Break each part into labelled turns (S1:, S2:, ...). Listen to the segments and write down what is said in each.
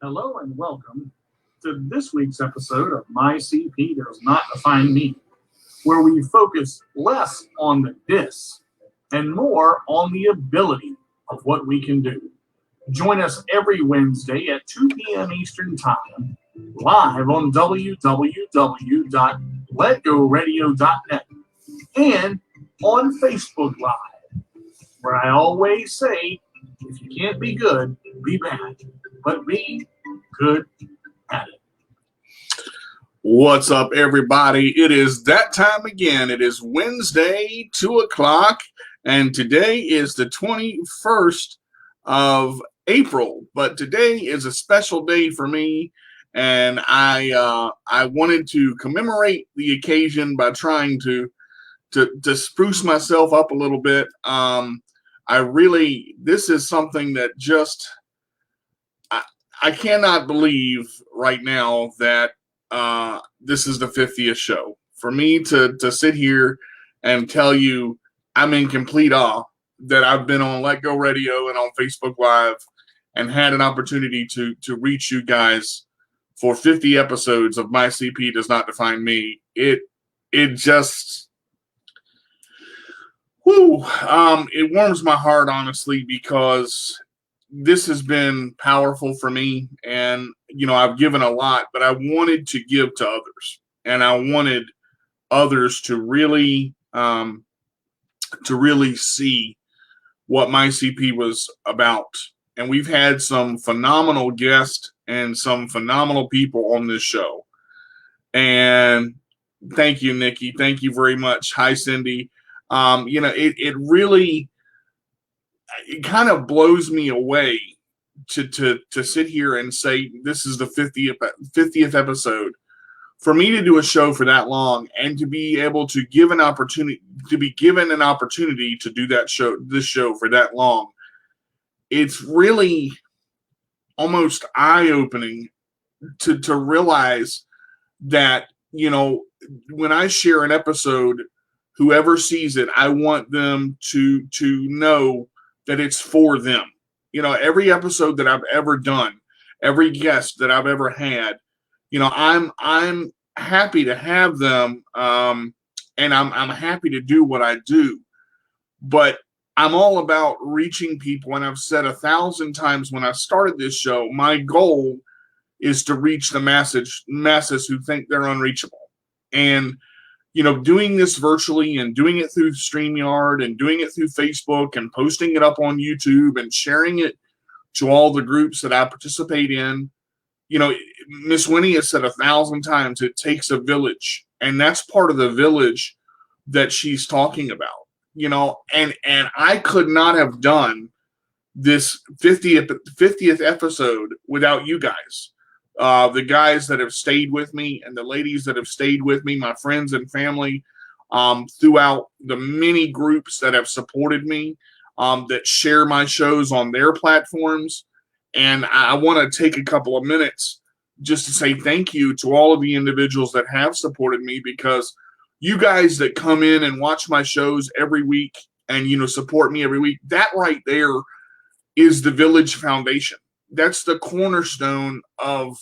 S1: Hello and welcome to this week's episode of My CP Does Not Define Me, where we focus less on the dis and more on the ability of what we can do. Join us every Wednesday at 2 p.m. Eastern Time, live on www.letgoradio.net and on Facebook Live, where I always say, if you can't be good, be bad, but be good at it.
S2: What's up, everybody? It is that time again. It is Wednesday, 2 o'clock, and today is the 21st of April. But today is a special day for me, and I wanted to commemorate the occasion by trying to spruce myself up a little bit. This is something that just I cannot believe right now that this is the 50th show. For me to sit here and tell you I'm in complete awe that I've been on Let Go Radio and on Facebook Live and had an opportunity to reach you guys for 50 episodes of My CP Does Not Define Me. It just it warms my heart, honestly, because this has been powerful for me, and I've given a lot, but I wanted to give to others, and I wanted others to really see what my CP was about. And we've had some phenomenal guests and some phenomenal people on this show. And thank you, Nikki. Thank you very much. Hi, Cindy. It kind of blows me away to sit here and say this is the 50th episode. For me to do a show for that long and to be able to be given an opportunity to do this show for that long, it's really almost eye-opening to realize that, when I share an episode, whoever sees it, I want them to know that it's for them. Every episode that I've ever done, every guest that I've ever had, I'm happy to have them, and I'm happy to do what I do. But I'm all about reaching people, and I've said 1,000 times when I started this show, my goal is to reach the masses who think they're unreachable. And doing this virtually and doing it through StreamYard and doing it through Facebook and posting it up on YouTube and sharing it to all the groups that I participate in. Miss Winnie has said 1,000 times, it takes a village. And that's part of the village that she's talking about, and I could not have done this 50th episode without you guys. The guys that have stayed with me and the ladies that have stayed with me, my friends and family, throughout the many groups that have supported me, that share my shows on their platforms. And I want to take a couple of minutes just to say thank you to all of the individuals that have supported me, because you guys that come in and watch my shows every week and, support me every week, that right there is the Village Foundation. That's the cornerstone of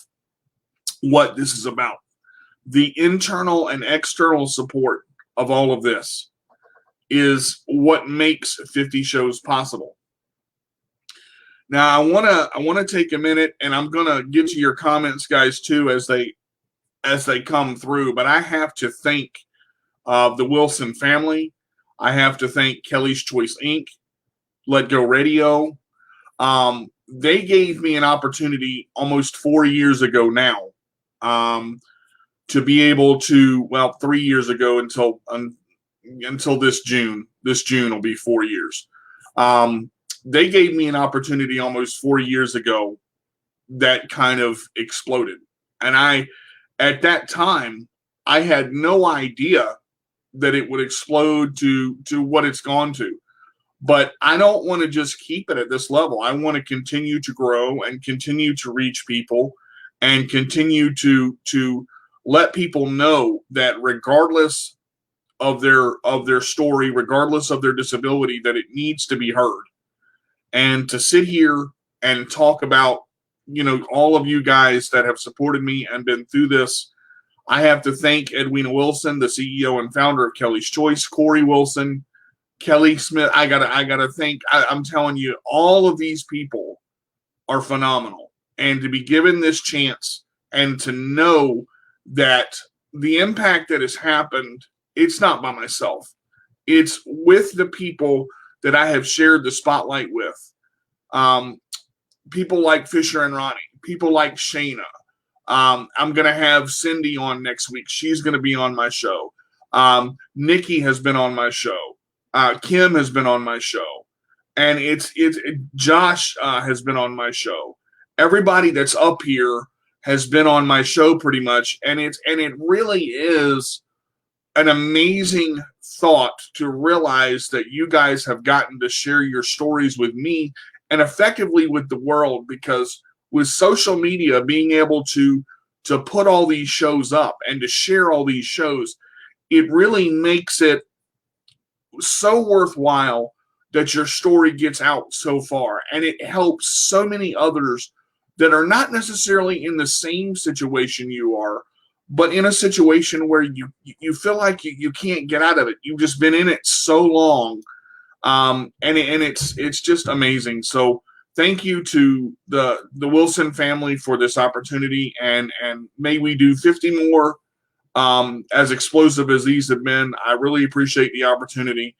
S2: what this is about. The internal and external support of all of this is what makes 50 shows possible. Now, I want to take a minute, and I'm going to get to your comments, guys, too, as they come through. But I have to thank the Wilson family. I have to thank Kelly's Choice Inc., Let Go Radio. They gave me an opportunity almost 4 years ago now, to be able to, 3 years ago until this June. This June will be 4 years. They gave me an opportunity almost 4 years ago that kind of exploded. And at that time, I had no idea that it would explode to what it's gone to. But I don't want to just keep it at this level. I want to continue to grow and continue to reach people and continue to let people know that regardless of their story, regardless of their disability, that it needs to be heard. And to sit here and talk about all of you guys that have supported me and been through this. I have to thank Edwina Wilson, the CEO and founder of Kelly's Choice, Corey Wilson, Kelly Smith. I gotta thank. I'm telling you, all of these people are phenomenal, and to be given this chance and to know that the impact that has happened, it's not by myself. It's with the people that I have shared the spotlight with. People like Fisher and Ronnie, people like Shayna. I'm going to have Cindy on next week. She's going to be on my show. Nikki has been on my show. Kim has been on my show. And Josh has been on my show. Everybody that's up here has been on my show pretty much. And it really is an amazing thought to realize that you guys have gotten to share your stories with me and effectively with the world, because with social media, being able to put all these shows up and to share all these shows, it really makes it so worthwhile that your story gets out so far, and it helps so many others that are not necessarily in the same situation you are, but in a situation where you feel like you can't get out of it. You've just been in it so long, and it's just amazing. So thank you to the Wilson family for this opportunity, and may we do 50 more as explosive as these have been. I really appreciate the opportunity,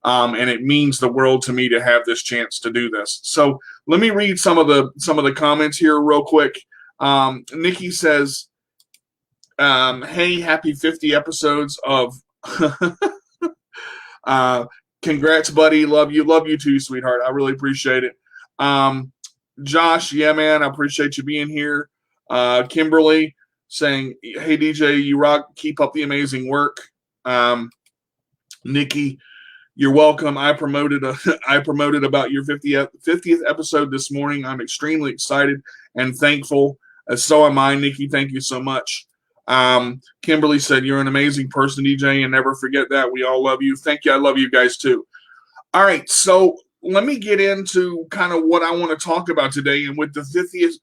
S2: and it means the world to me to have this chance to do this. So let me read some of the comments here real quick. Nikki says, "Hey, happy 50 episodes of." Congrats, buddy. Love you too, sweetheart. I really appreciate it. Josh, yeah, man, I appreciate you being here. Kimberly saying, "Hey, DJ, you rock. Keep up the amazing work." Nikki, you're welcome. I promoted about your 50th episode this morning. I'm extremely excited and thankful. So am I, Nikki. Thank you so much. Kimberly said, "You're an amazing person, DJ, and never forget that. We all love you." Thank you. I love you guys too. All right, so let me get into kind of what I want to talk about today. And with the 50th,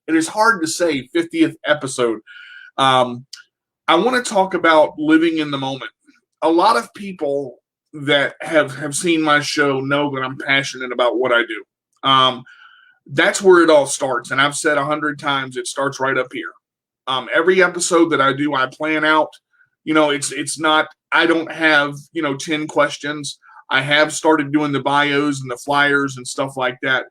S2: it is hard to say 50th episode. I want to talk about living in the moment. A lot of people that have seen my show know that I'm passionate about what I do. That's where it all starts. And I've said 100 times, it starts right up here. Every episode that I do, I plan out. It's not, I don't have, 10 questions. I have started doing the bios and the flyers and stuff like that.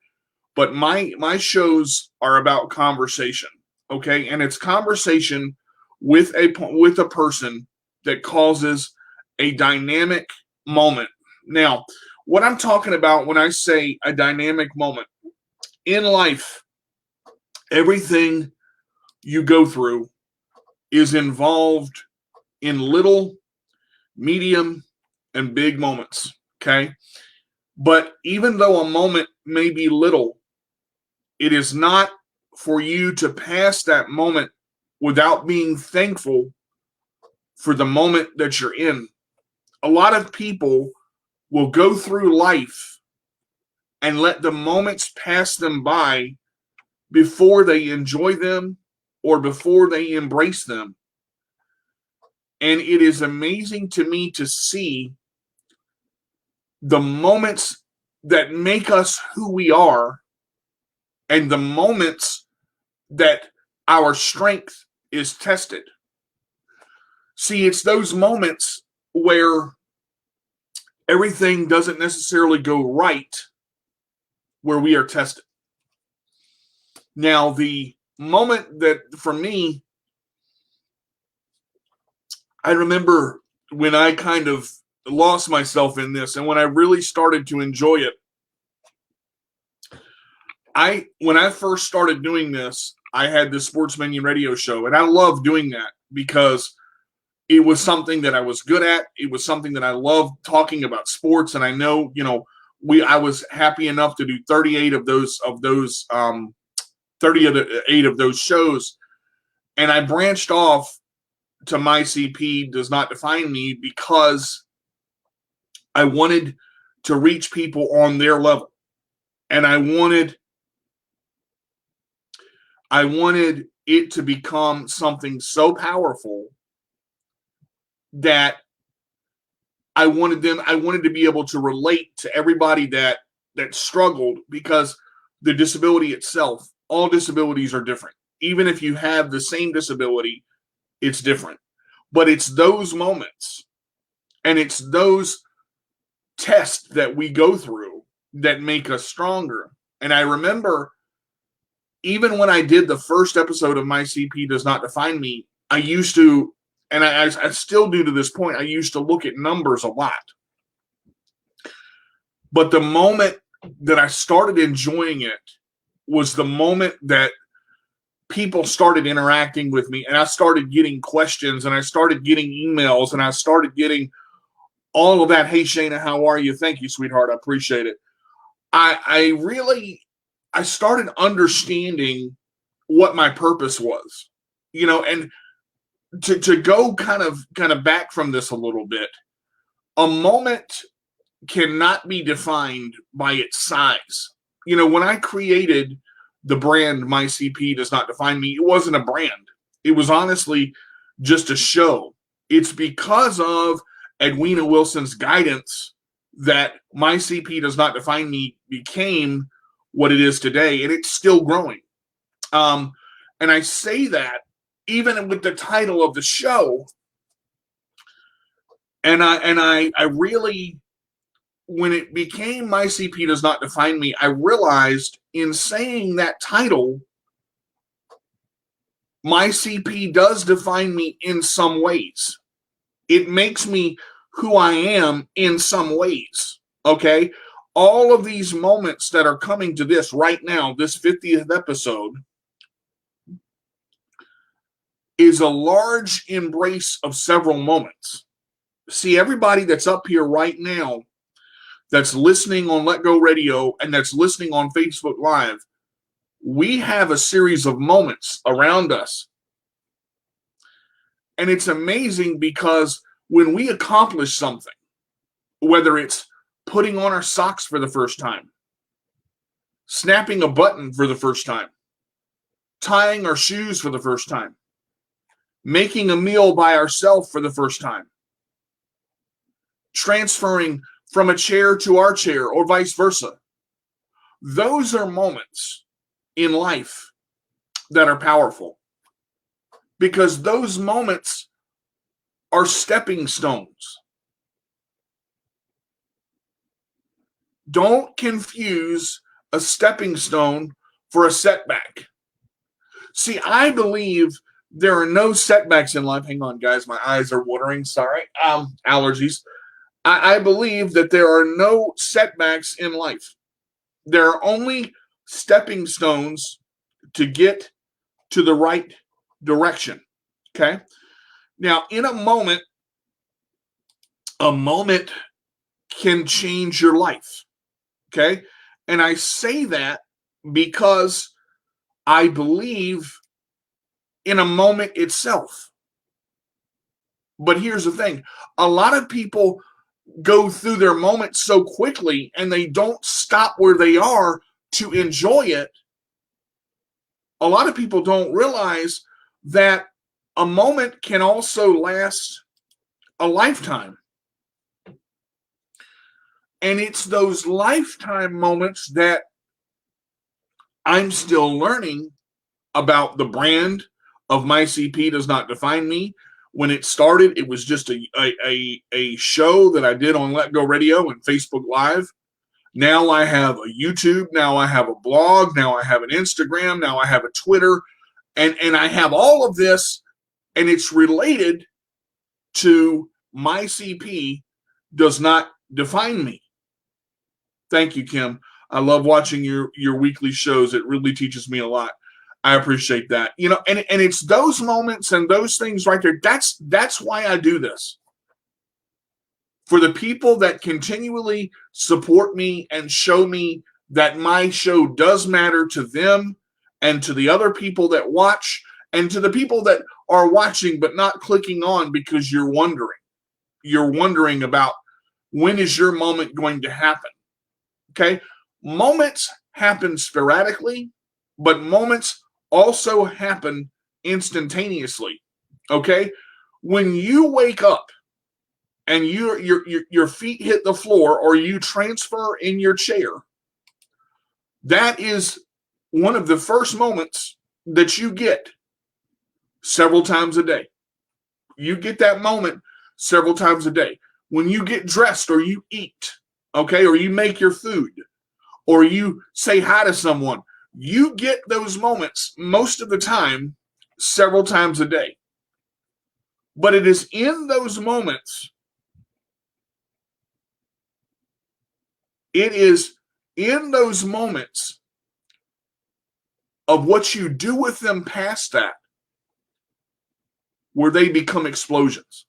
S2: But my shows are about conversation, okay? And it's conversation with a person that causes a dynamic moment. Now, what I'm talking about when I say a dynamic moment, in life, everything you go through is involved in little, medium, and big moments, okay? But even though a moment may be little, it is not for you to pass that moment without being thankful for the moment that you're in. A lot of people will go through life and let the moments pass them by before they enjoy them or before they embrace them. And it is amazing to me to see the moments that make us who we are and the moments that our strength is tested. See, it's those moments where everything doesn't necessarily go right where we are tested. Now, the moment that for me, I remember when I kind of lost myself in this and when I really started to enjoy it. When I first started doing this, I had the Sports Menu radio show, and I loved doing that because it was something that I was good at. It was something that I loved talking about sports, and I know, I was happy enough to do 38 of those 38 of those shows, and I branched off to My CP Does Not Define Me because I wanted to reach people on their level, and I wanted I wanted it to become something so powerful that I wanted to be able to relate to everybody that struggled, because the disability itself, all disabilities are different. Even if you have the same disability, it's different. But it's those moments and it's those tests that we go through that make us stronger. And I remember, even when I did the first episode of My CP Does Not Define Me, I used to, and I still do to this point, I used to look at numbers a lot. But the moment that I started enjoying it was the moment that people started interacting with me, and I started getting questions, and I started getting emails, and I started getting all of that. Hey, Shayna, how are you? Thank you, sweetheart. I appreciate it. I started understanding what my purpose was, and to go kind of back from this a little bit, a moment cannot be defined by its size. When I created the brand My CP Does Not Define Me, it wasn't a brand. It was honestly just a show. It's because of Edwina Wilson's guidance that My CP Does Not Define Me became what it is today, and it's still growing. And I say that even with the title of the show, and I really, when it became My CP Does Not Define Me, I realized in saying that title, My CP does define me in some ways. It makes me who I am in some ways, okay? All of these moments that are coming to this right now, this 50th episode, is a large embrace of several moments. See, everybody that's up here right now, that's listening on Let Go Radio and that's listening on Facebook Live, we have a series of moments around us. And it's amazing because when we accomplish something, whether it's putting on our socks for the first time, snapping a button for the first time, tying our shoes for the first time, making a meal by ourselves for the first time, transferring from a chair to our chair or vice versa. Those are moments in life that are powerful, because those moments are stepping stones. Don't confuse a stepping stone for a setback. See, I believe there are no setbacks in life. Hang on, guys. My eyes are watering. Sorry. Allergies. I believe that there are no setbacks in life. There are only stepping stones to get to the right direction. Okay? Now, in a moment can change your life. Okay? And I say that because I believe in a moment itself. But here's the thing. A lot of people go through their moment so quickly and they don't stop where they are to enjoy it. A lot of people don't realize that a moment can also last a lifetime. And it's those lifetime moments that I'm still learning about. The brand of My CP Does Not Define Me. When it started, it was just a show that I did on Let Go Radio and Facebook Live. Now I have a YouTube. Now I have a blog. Now I have an Instagram. Now I have a Twitter. And I have all of this, and it's related to My CP Does Not Define Me. Thank you, Kim. I love watching your weekly shows. It really teaches me a lot. I appreciate that. And it's those moments and those things right there. That's why I do this. For the people that continually support me and show me that my show does matter to them, and to the other people that watch, and to the people that are watching but not clicking on because you're wondering. You're wondering about, when is your moment going to happen? Okay? Moments happen sporadically, but moments also happen instantaneously. Okay? When you wake up and your feet hit the floor or you transfer in your chair, that is one of the first moments that you get several times a day. You get that moment several times a day. When you get dressed or you eat, okay, or you make your food, or you say hi to someone, you get those moments most of the time several times a day. But it is in those moments, of what you do with them past that where they become explosions.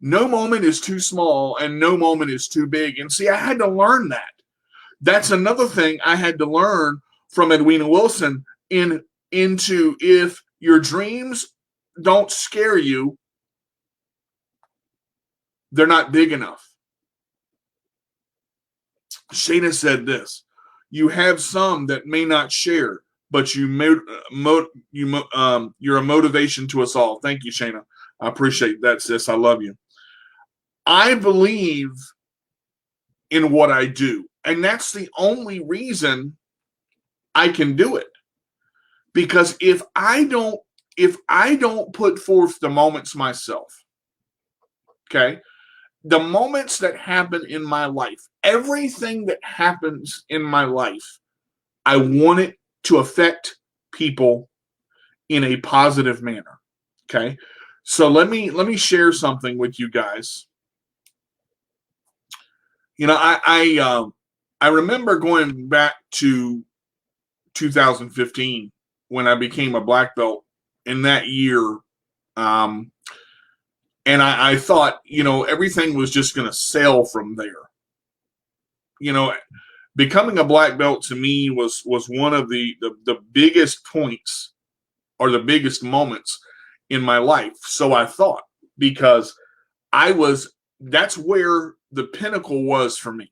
S2: No moment is too small and no moment is too big. And see, I had to learn that. That's another thing I had to learn from Edwina Wilson into if your dreams don't scare you, they're not big enough. Shayna said this: you have some that may not share, but you're a motivation to us all. Thank you, Shayna. I appreciate that, sis. I love you. I believe in what I do, and that's the only reason I can do it. Because if I don't put forth the moments myself, okay, the moments that happen in my life, everything that happens in my life, I want it to affect people in a positive manner. Okay. So let me share something with you guys. You know, I remember going back to 2015 when I became a black belt in that year. And I thought, you know, everything was just going to sail from there. You know, becoming a black belt to me was one of the biggest points or the biggest moments in my life. So I thought, because that's where the pinnacle was for me.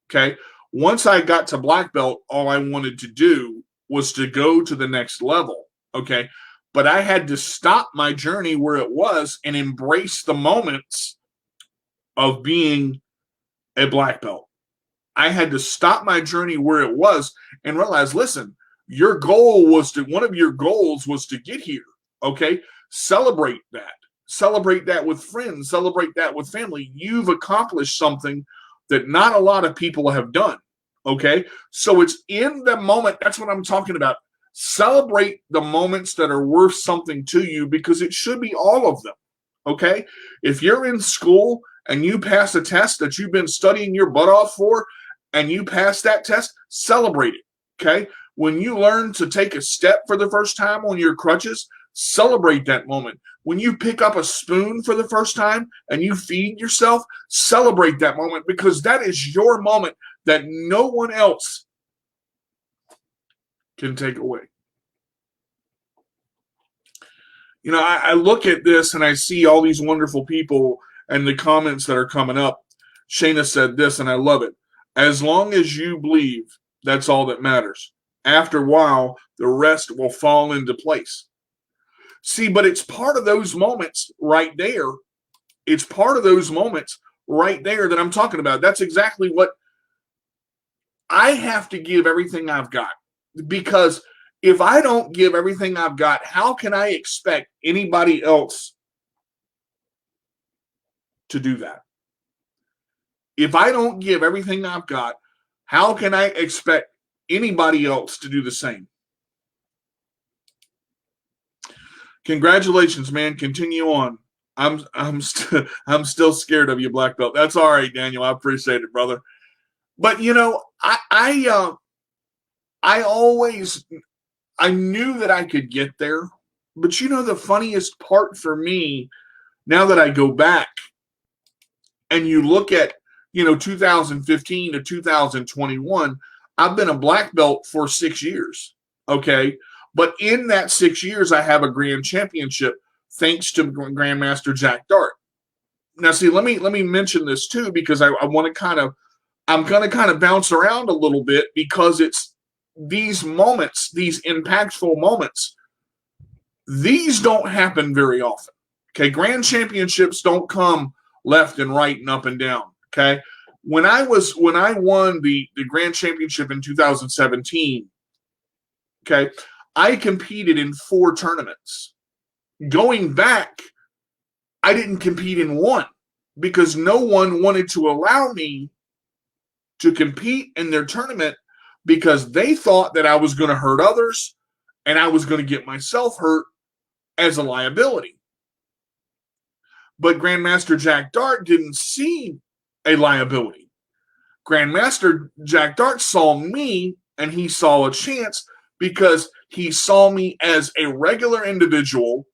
S2: Okay. Once I got to black belt, all I wanted to do was to go to the next level. Okay. But I had to stop my journey where it was and embrace the moments of being a black belt. I had to stop my journey where it was and realize, listen, one of your goals was to get here. Okay. Celebrate that. Celebrate that with friends. Celebrate that with family. You've accomplished something that not a lot of people have done. Okay. So it's in the moment. That's what I'm talking about. Celebrate the moments that are worth something to you, because it should be all of them. Okay. If you're in school and you pass a test that you've been studying your butt off for, and you pass that test, celebrate it. Okay. When you learn to take a step for the first time on your crutches, celebrate that moment. When you pick up a spoon for the first time and you feed yourself, celebrate that moment, because that is your moment that no one else can take away. You know, I look at this and I see all these wonderful people and the comments that are coming up. Shayna said this, and I love it. As long as you believe, that's all that matters. After a while, the rest will fall into place. See, but it's part of those moments right there. It's part of those moments right there that I'm talking about. That's exactly what I have to give everything I've got. Because if I don't give everything I've got, how can I expect anybody else to do that? If I don't give everything I've got, how can I expect anybody else to do the same? Congratulations, man. Continue on. I'm still scared of you, black belt. That's all right, Daniel. I appreciate it, brother. But you know, I knew that I could get there. But you know, the funniest part for me, now that I go back and you look at, 2015 to 2021, I've been a black belt for 6 years. Okay. But in that 6 years, I have a grand championship thanks to Grandmaster Jack Dart. Now, see, let me mention this too, because I'm going to kind of bounce around a little bit, because these moments, these impactful moments, these don't happen very often. Okay, grand championships don't come left and right and up and down. Okay, when I won the grand championship in 2017, okay, I competed in 4 tournaments. Going back, I didn't compete in one because no one wanted to allow me to compete in their tournament because they thought that I was going to hurt others and I was going to get myself hurt as a liability. But Grandmaster Jack Dart didn't see a liability. Grandmaster Jack Dart saw me and he saw a chance because he saw me as a regular individual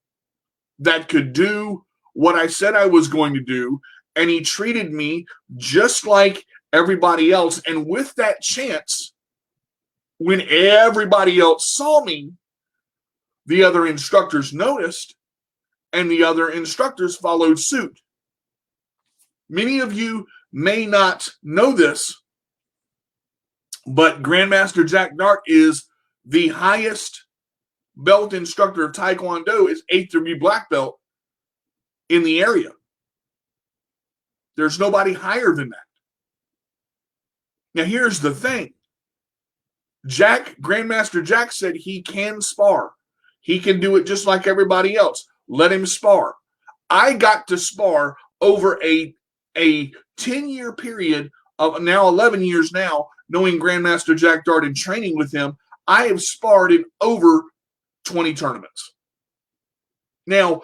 S2: that could do what I said I was going to do, and he treated me just like everybody else. And with that chance, when everybody else saw me, the other instructors noticed, and the other instructors followed suit. Many of you may not know this, but Grandmaster Jack Dart is the highest belt instructor of Taekwondo, is 8th degree black belt in the area. There's nobody higher than that. Now, here's the thing. Grandmaster Jack said he can spar. He can do it just like everybody else. Let him spar. I got to spar over a 10-year period of now 11 years now, knowing Grandmaster Jack Dart and training with him. I have sparred in over 20 tournaments. Now,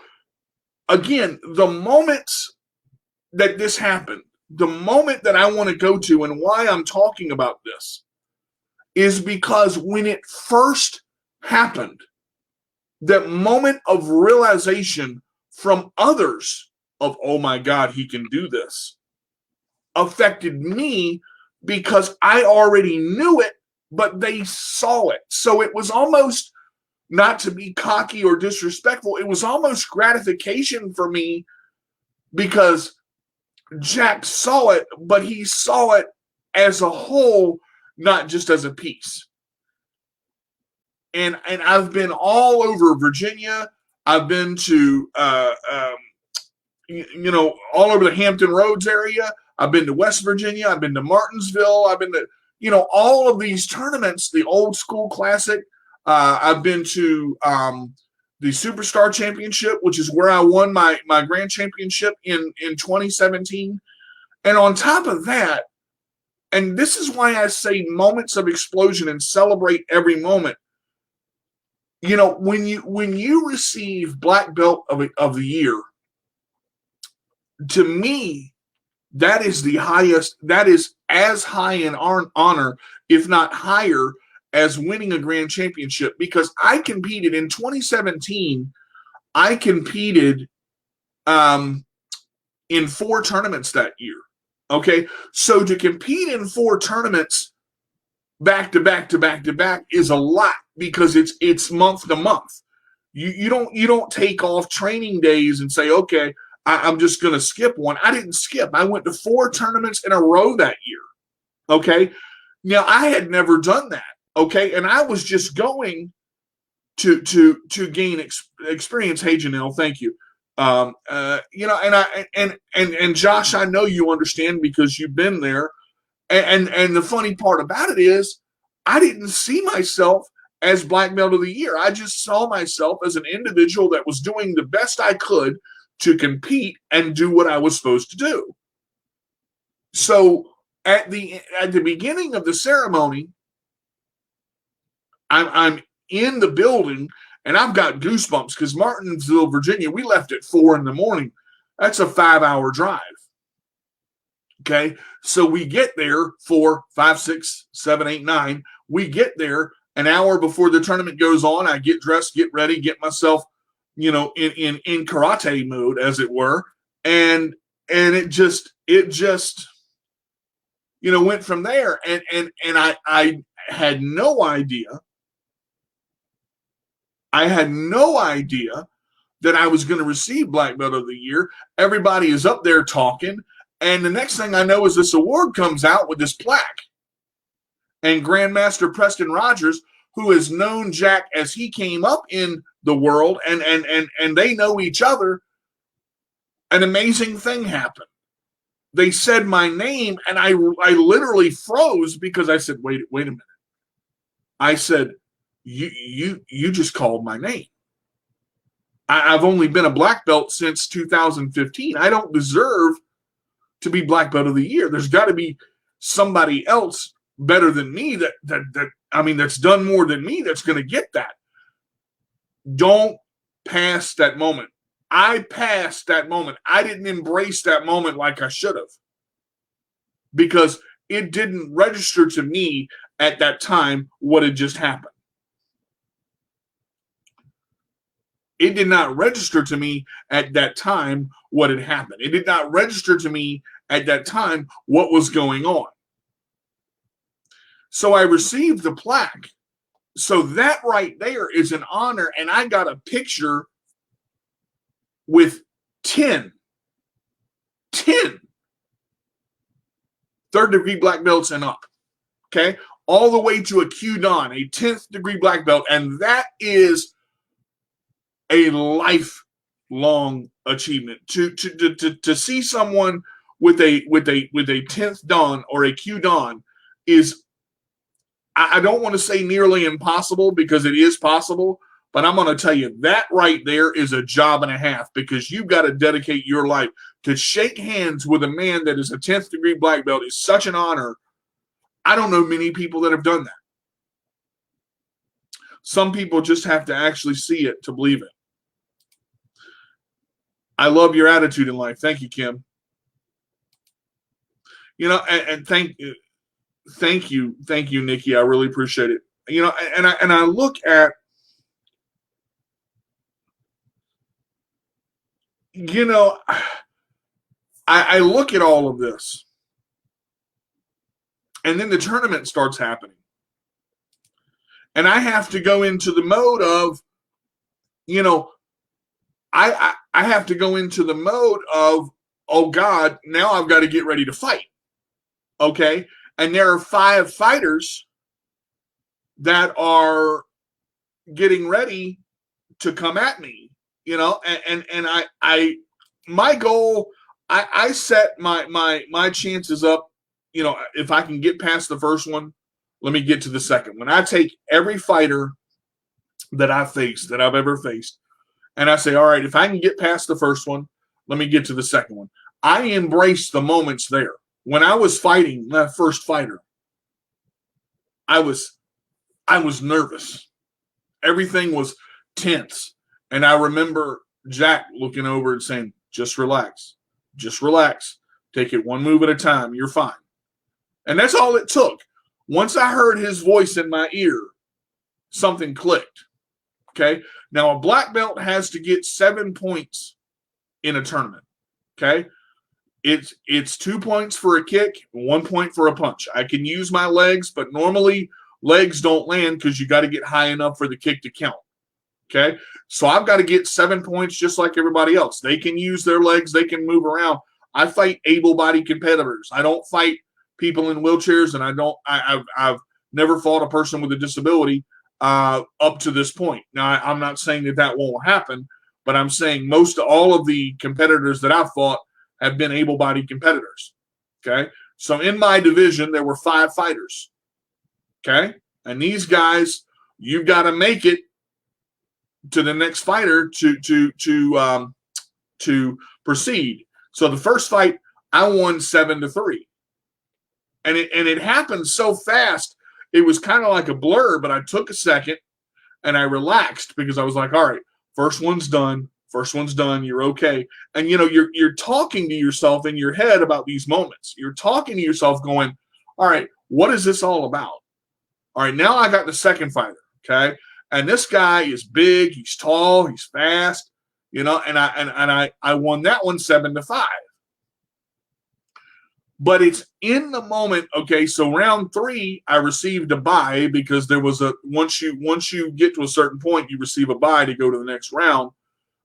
S2: again, the moments that this happened, the moment that I want to go to and why I'm talking about this is because when it first happened, that moment of realization from others of, oh my God, he can do this, affected me because I already knew it, but they saw it. So it was almost, not to be cocky or disrespectful, it was almost gratification for me because Jack saw it, but he saw it as a whole, not just as a piece. And I've been all over Virginia. I've been to, all over the Hampton Roads area. I've been to West Virginia. I've been to Martinsville. I've been to, all of these tournaments, the Old School Classic. I've been to the Superstar Championship, which is where I won my grand championship in 2017. And on top of that, and this is why I say moments of explosion and celebrate every moment. When you receive Black Belt of the Year, to me, that is the highest. That is as high in honor, if not higher, as winning a grand championship, because I competed in 2017. I competed in 4 tournaments that year. Okay, so to compete in 4 tournaments back to back to back to back is a lot because it's month to month. You don't take off training days and say, okay, I'm just going to skip one. I didn't skip. I went to 4 tournaments in a row that year. Okay, now I had never done that. Okay, and I was just going to gain experience. Hey, Janelle, thank you. And Josh, I know you understand because you've been there. And the funny part about it is, I didn't see myself as Black Belt of the Year. I just saw myself as an individual that was doing the best I could to compete and do what I was supposed to do. So at the beginning of the ceremony, I'm in the building and I've got goosebumps because Martinsville, Virginia, we left at 4 a.m. That's a 5-hour drive. Okay, so we get there 4, 5, 6, 7, 8, 9. We get there an hour before the tournament goes on. I get dressed, get ready, get myself, in karate mode, as it were, and it just went from there. And I had no idea. I had no idea that I was going to receive Black Belt of the Year. Everybody is up there talking. And the next thing I know is this award comes out with this plaque. and Grandmaster Preston Rogers, who has known Jack as he came up in the world, and they know each other, an amazing thing happened. They said my name, and I literally froze because I said, wait a minute. I said, you just called my name. I've only been a black belt since 2015. I don't deserve to be black belt of the year. There's got to be somebody else better than me that's done more than me that's going to get that. Don't pass that moment. I passed that moment. I didn't embrace that moment like I should have, because it didn't register to me at that time what had just happened. It did not register to me at that time what had happened. It did not register to me at that time what was going on. So I received the plaque. So that right there is an honor, and I got a picture with 10 third-degree black belts and up, okay? All the way to a Q-Dan, a 10th degree black belt, and that is a lifelong achievement. To see someone with a 10th Dan or a Q-Dan is, I don't want to say nearly impossible, because it is possible, but I'm going to tell you that right there is a job and a half, because you've got to dedicate your life. To shake hands with a man that is a 10th degree black belt is such an honor. I don't know many people that have done that. Some people just have to actually see it to believe it. I love your attitude in life. Thank you, Kim. You know, and thank you, Nikki. I really appreciate it. You know, and I look at, you know, I look at all of this, and then the tournament starts happening, and I have to go into the mode of, you know, I have to go into the mode of, oh God, now I've got to get ready to fight. Okay. And there are 5 fighters that are getting ready to come at me, you know, and my goal, I set my chances up, you know, if I can get past the first one, let me get to the second one. I take every fighter that I've ever faced, and I say, all right, if I can get past the first one, let me get to the second one. I embrace the moments there. When I was fighting that first fighter, I was nervous. Everything was tense. And I remember Jack looking over and saying, just relax. Just relax. Take it one move at a time. You're fine. And that's all it took. Once I heard his voice in my ear, something clicked. Okay. Now a black belt has to get 7 points in a tournament. Okay. It's 2 points for a kick, 1 point for a punch. I can use my legs, but normally legs don't land because you got to get high enough for the kick to count. Okay. So I've got to get 7 points just like everybody else. They can use their legs. They can move around. I fight able-bodied competitors. I don't fight people in wheelchairs, and I've never fought a person with a disability up to this point. Now, I'm not saying that won't happen, but I'm saying all of the competitors that I've fought have been able-bodied competitors. Okay. So in my division, there were 5 fighters. Okay. And these guys, you've got to make it to the next fighter to proceed. So the first fight, I won 7-3. And it happened so fast, it was kind of like a blur, but I took a second and I relaxed, because I was like, all right, first one's done. You're okay. And, you know, you're talking to yourself in your head about these moments. You're talking to yourself going, all right, what is this all about? All right, now I got the second fighter. Okay. And this guy is big. He's tall. He's fast, you know, and I won that one 7-5. But it's in the moment. Okay. So round 3, I received a bye, because there was once you get to a certain point, you receive a bye to go to the next round.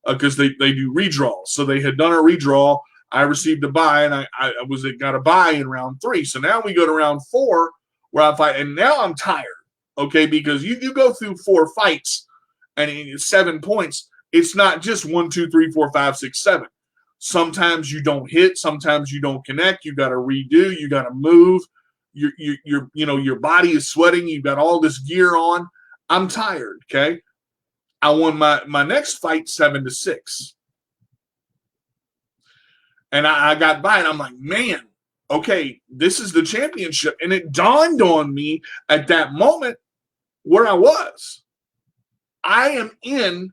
S2: Because they do redraws. So they had done a redraw. I received a bye, and I got a bye in round 3. So now we go to round 4. where I fight, and now I'm tired, okay, because you go through 4 fights and it's 7 points. It's not just 1, 2, 3, 4, 5, 6, 7. Sometimes you don't hit, sometimes you don't connect. You got to redo, you got to move. Your body is sweating. You've got all this gear on. I'm tired. Okay, I won my next fight 7-6, and I got by, and I'm like, man, okay, this is the championship. And it dawned on me at that moment where I was. I am in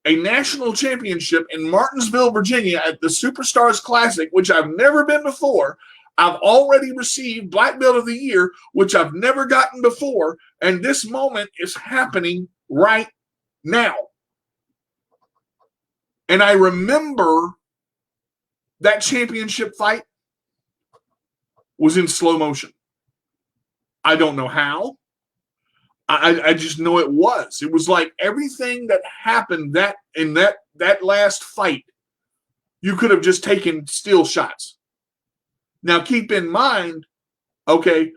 S2: a national championship in Martinsville, Virginia at the Superstars Classic, which I've never been before. I've already received Black Belt of the Year, which I've never gotten before. And this moment is happening right now. And I remember that championship fight was in slow motion. I don't know how. I just know it was. It was like everything that happened in that last fight, you could have just taken still shots. Now, keep in mind, okay,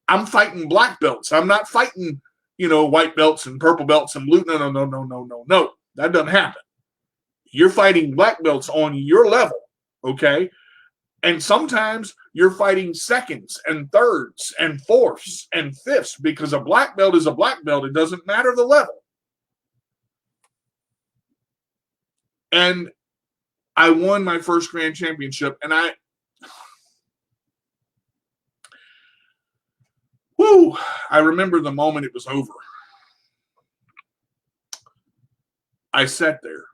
S2: I'm fighting black belts. I'm not fighting, white belts and purple belts and blue. No. That doesn't happen. You're fighting black belts on your level, okay? And sometimes you're fighting seconds and thirds and fourths and fifths, because a black belt is a black belt. It doesn't matter the level. And I won my first grand championship, and I remember the moment it was over. I sat there.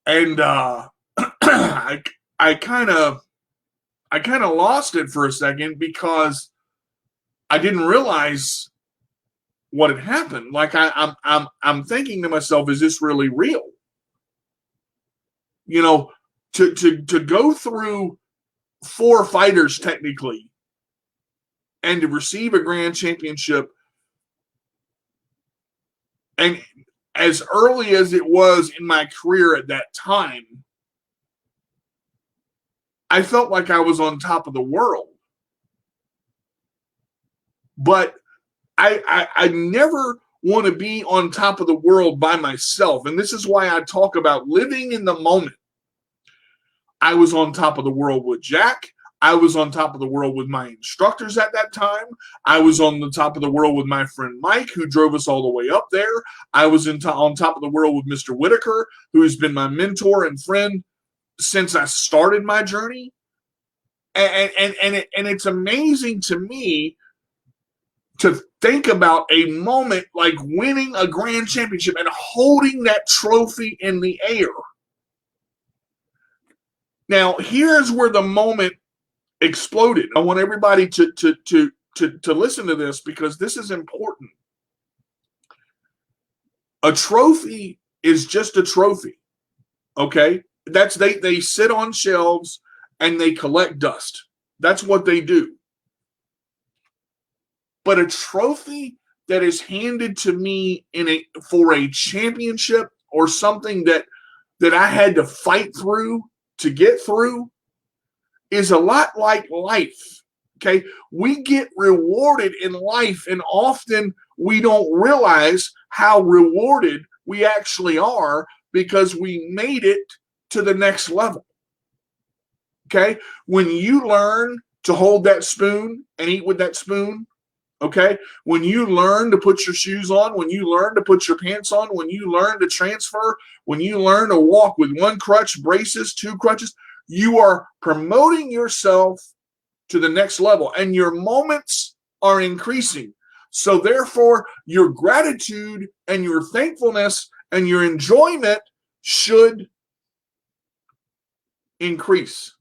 S2: And I kind of lost it for a second, because I didn't realize what had happened. Like I'm thinking to myself, is this really real? To go through 4 fighters technically and to receive a grand championship, and as early as it was in my career at that time, I felt like I was on top of the world. But I never want to be on top of the world by myself. And this is why I talk about living in the moment. I was on top of the world with Jack. I was on top of the world with my instructors at that time. I was on the top of the world with my friend Mike, who drove us all the way up there. I was on top of the world with Mr. Whitaker, who's been my mentor and friend since I started my journey. And it's amazing to me to think about a moment like winning a grand championship and holding that trophy in the air. Now, here's where the moment exploded. I want everybody to listen to this, because this is important. A trophy is just a trophy. Okay? That's they sit on shelves and they collect dust. That's what they do. But a trophy that is handed to me for a championship, or something that I had to fight through to get through, is a lot like life. Okay? We get rewarded in life, and often we don't realize how rewarded we actually are, because we made it to the next level. Okay? When you learn to hold that spoon and eat with that spoon, okay? When you learn to put your shoes on, when you learn to put your pants on, when you learn to transfer, when you learn to walk with 1 crutch, braces, 2 crutches, you are promoting yourself to the next level, and your moments are increasing. So therefore, your gratitude and your thankfulness and your enjoyment should increase.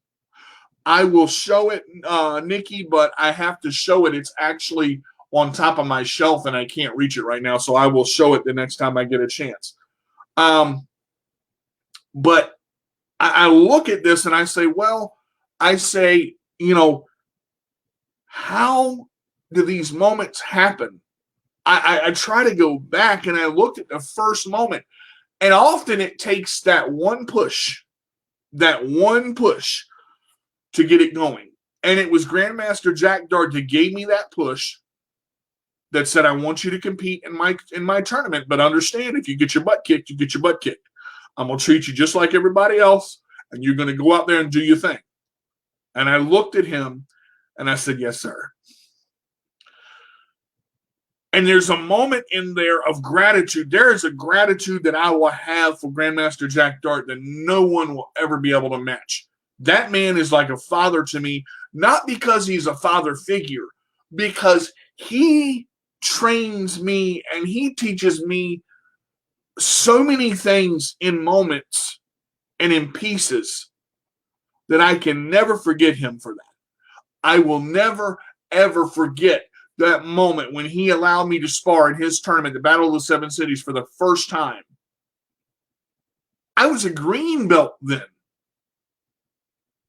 S2: I will show it, Nikki, but I have to show it. It's actually on top of my shelf, and I can't reach it right now, so I will show it the next time I get a chance. But I look at this and I say, how do these moments happen? I try to go back, and I looked at the first moment, and often it takes that one push to get it going. And it was Grandmaster Jack Dart that gave me that push that said, I want you to compete in my tournament, but understand, if you get your butt kicked, you get your butt kicked. I'm going to treat you just like everybody else, and you're going to go out there and do your thing. And I looked at him, and I said, yes, sir. And there's a moment in there of gratitude. There is a gratitude that I will have for Grandmaster Jack Dart that no one will ever be able to match. That man is like a father to me, not because he's a father figure, because he trains me and he teaches me so many things in moments and in pieces that I can never forget him for that. I will never, ever forget that moment when he allowed me to spar in his tournament, the Battle of the Seven Cities, for the first time. I was a green belt then.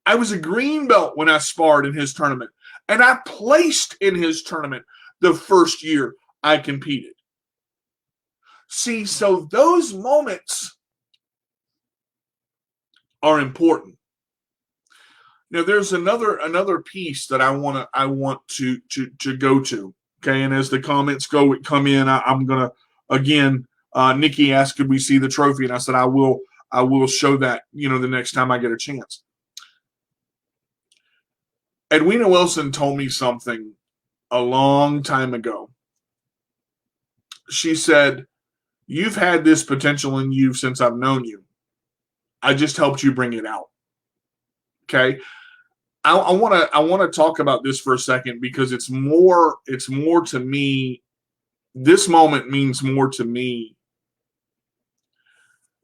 S2: I was a green belt when I sparred in his tournament, and I placed in his tournament the first year I competed. See, so those moments are important. Now, there's another piece that I want to go to. Okay, and as the comments come in, I'm gonna again. Nikki asked, "Could we see the trophy?" And I said, "I will show that. The next time I get a chance." Edwina Wilson told me something a long time ago. She said, "You've had this potential in you since I've known you. I just helped you bring it out." Okay. I want to talk about this for a second because it's more to me. This moment means more to me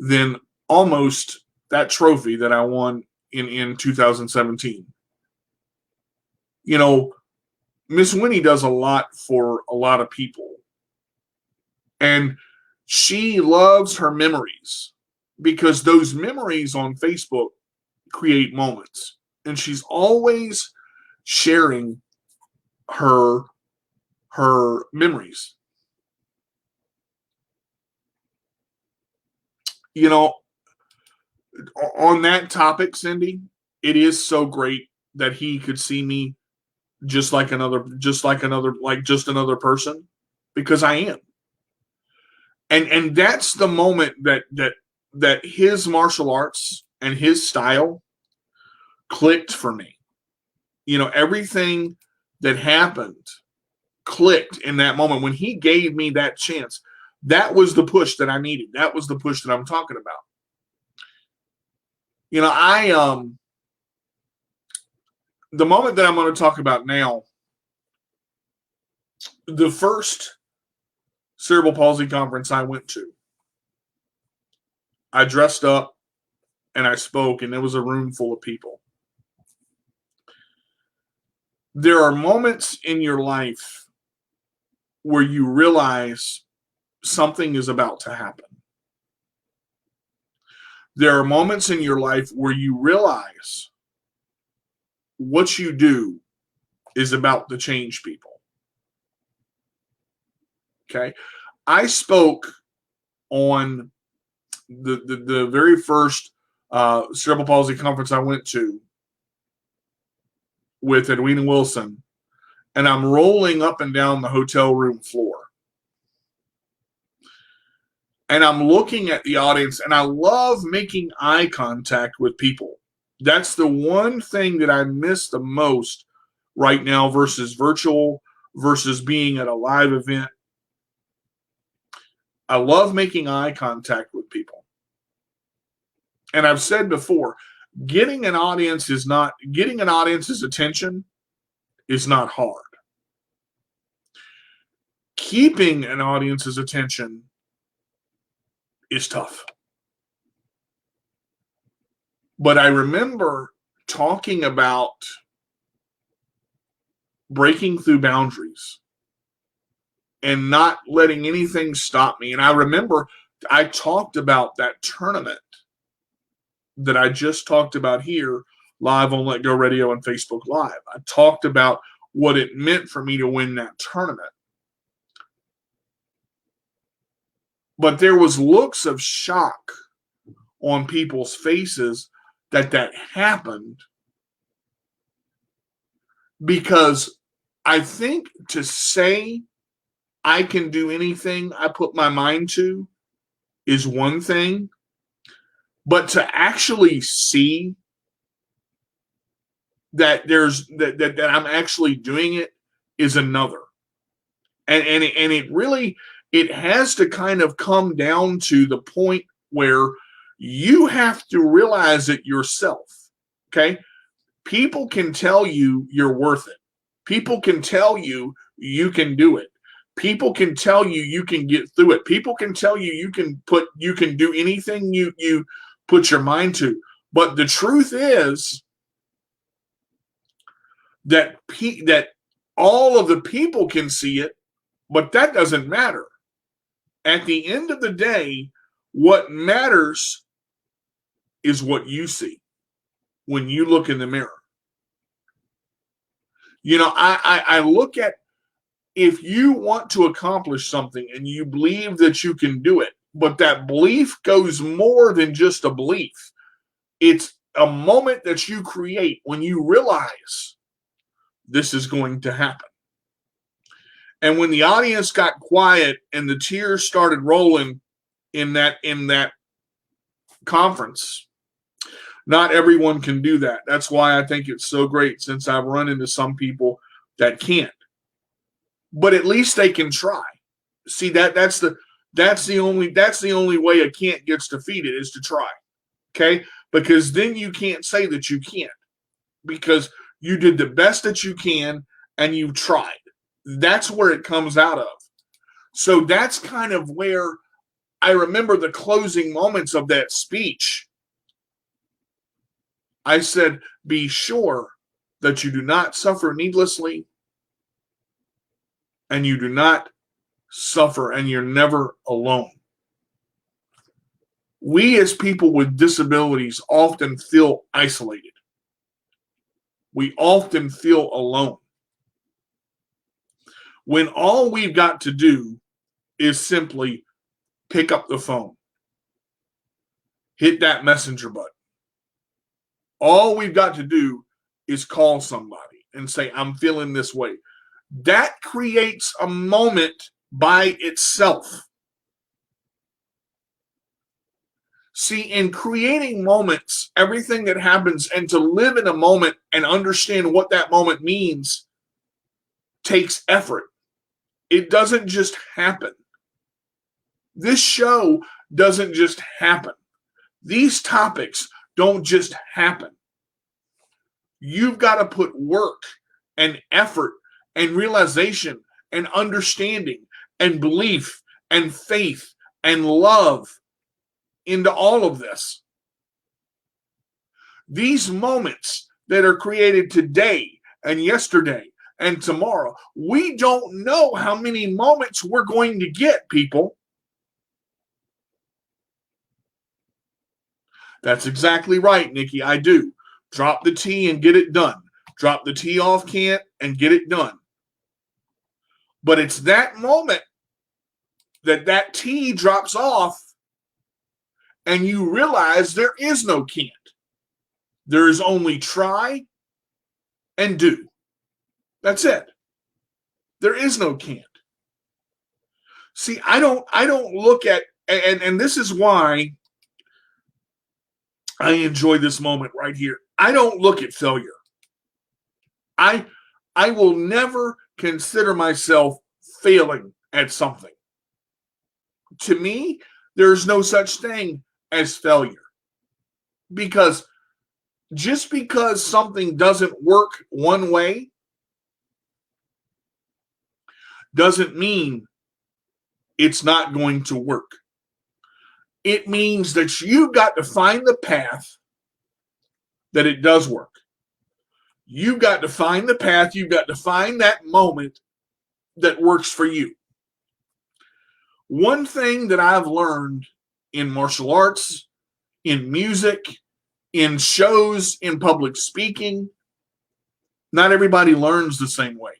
S2: than almost that trophy that I won in 2017. Miss Winnie does a lot for a lot of people, and she loves her memories because those memories on Facebook create moments. And she's always sharing her memories. On that topic, Cindy, it is so great that he could see me just another person, because I am. And that's the moment that his martial arts and his style clicked for me. Everything that happened clicked in that moment when he gave me that chance. That was the push that I needed. That was the push that I'm talking about. The moment that I'm going to talk about now, the first cerebral palsy conference I went to, I dressed up and I spoke, and there was a room full of people. There are moments in your life where you realize something is about to happen. There are moments in your life where you realize what you do is about to change people. Okay. I spoke on the very first cerebral palsy conference I went to with Edwina Wilson, and I'm rolling up and down the hotel room floor. And I'm looking at the audience, and I love making eye contact with people. That's the one thing that I miss the most right now versus virtual, versus being at a live event. I love making eye contact with people. And I've said before, getting an audience's attention is not hard. Keeping an audience's attention is tough. But I remember talking about breaking through boundaries and not letting anything stop me. And I remember I talked about that tournament that I just talked about here live on Let Go Radio and Facebook Live. I talked about what it meant for me to win that tournament. But there was looks of shock on people's faces that happened. Because I think to say I can do anything I put my mind to is one thing, but to actually see that that I'm actually doing it is another. And it really, it has to kind of come down to the point where you have to realize it yourself. Okay? People can tell you you're worth it. People can tell you you can do it. People can tell you you can get through it. People can tell you you can do anything you put your mind to. But the truth is that that all of the people can see it, but that doesn't matter. At the end of the day, what matters is what you see when you look in the mirror. You know, I look at, if you want to accomplish something and you believe that you can do it, but that belief goes more than just a belief. It's a moment that you create when you realize this is going to happen. And when the audience got quiet and the tears started rolling in that conference, not everyone can do that. That's why I think it's so great, since I've run into some people that can't. But at least they can try. See, that's the only way a can't gets defeated, is to try. Okay? Because then you can't say that you can't, because you did the best that you can and you tried. That's where it comes out of. So that's kind of where I remember the closing moments of that speech. I said, be sure that you do not suffer needlessly, and you do not suffer, and you're never alone. We as people with disabilities often feel isolated. We often feel alone, when all we've got to do is simply pick up the phone, hit that messenger button. All we've got to do is call somebody and say, I'm feeling this way. That creates a moment by itself. See, in creating moments, everything that happens, and to live in a moment and understand what that moment means, takes effort. It doesn't just happen. This show doesn't just happen. These topics don't just happen. You've got to put work and effort and realization and understanding and belief and faith and love into all of this. These moments that are created today and yesterday and tomorrow, we don't know how many moments we're going to get, people. That's exactly right, Nikki. I do. Drop the T and get it done. Drop the T off can't and get it done. But it's that moment that T drops off and you realize there is no can't. There is only try and do. That's it. There is no can't. See, I don't look at, and this is why I enjoy this moment right here. I don't look at failure. I will never consider myself failing at something. To me, there's no such thing as failure. Because just because something doesn't work one way doesn't mean it's not going to work. It means that you've got to find the path that it does work. You've got to find the path. You've got to find that moment that works for you. One thing that I've learned in martial arts, in music, in shows, in public speaking, not everybody learns the same way.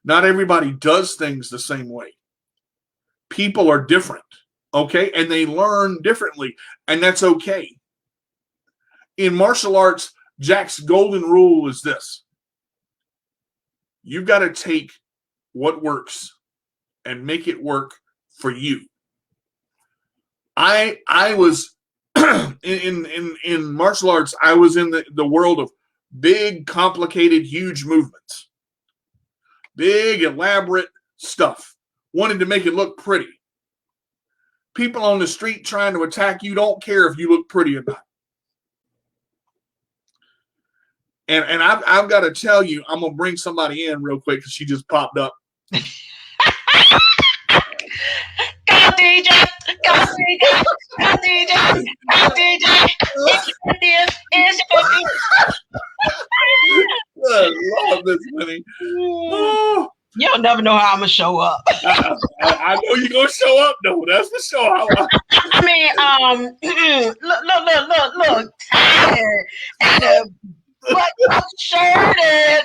S2: Not everybody does things the same way. People are different, okay? And they learn differently, and that's okay. In martial arts, Jack's golden rule is this: You've got to take what works and make it work for you. I was in martial arts. I was in the world of big, complicated, huge movements, big, elaborate stuff. Wanted to make it look pretty. People on the street trying to attack you don't care if you look pretty or not. And I've got to tell you, I'm gonna bring somebody in real quick because she just popped up.
S3: Go DJ, go DJ, go DJ, go DJ. It's
S2: Good Lord, this Winnie. Oh,
S3: you don't never know how I'm gonna show up.
S2: I know you're gonna show up though. That's for sure.
S3: I mean, look, tired and a butt shirt and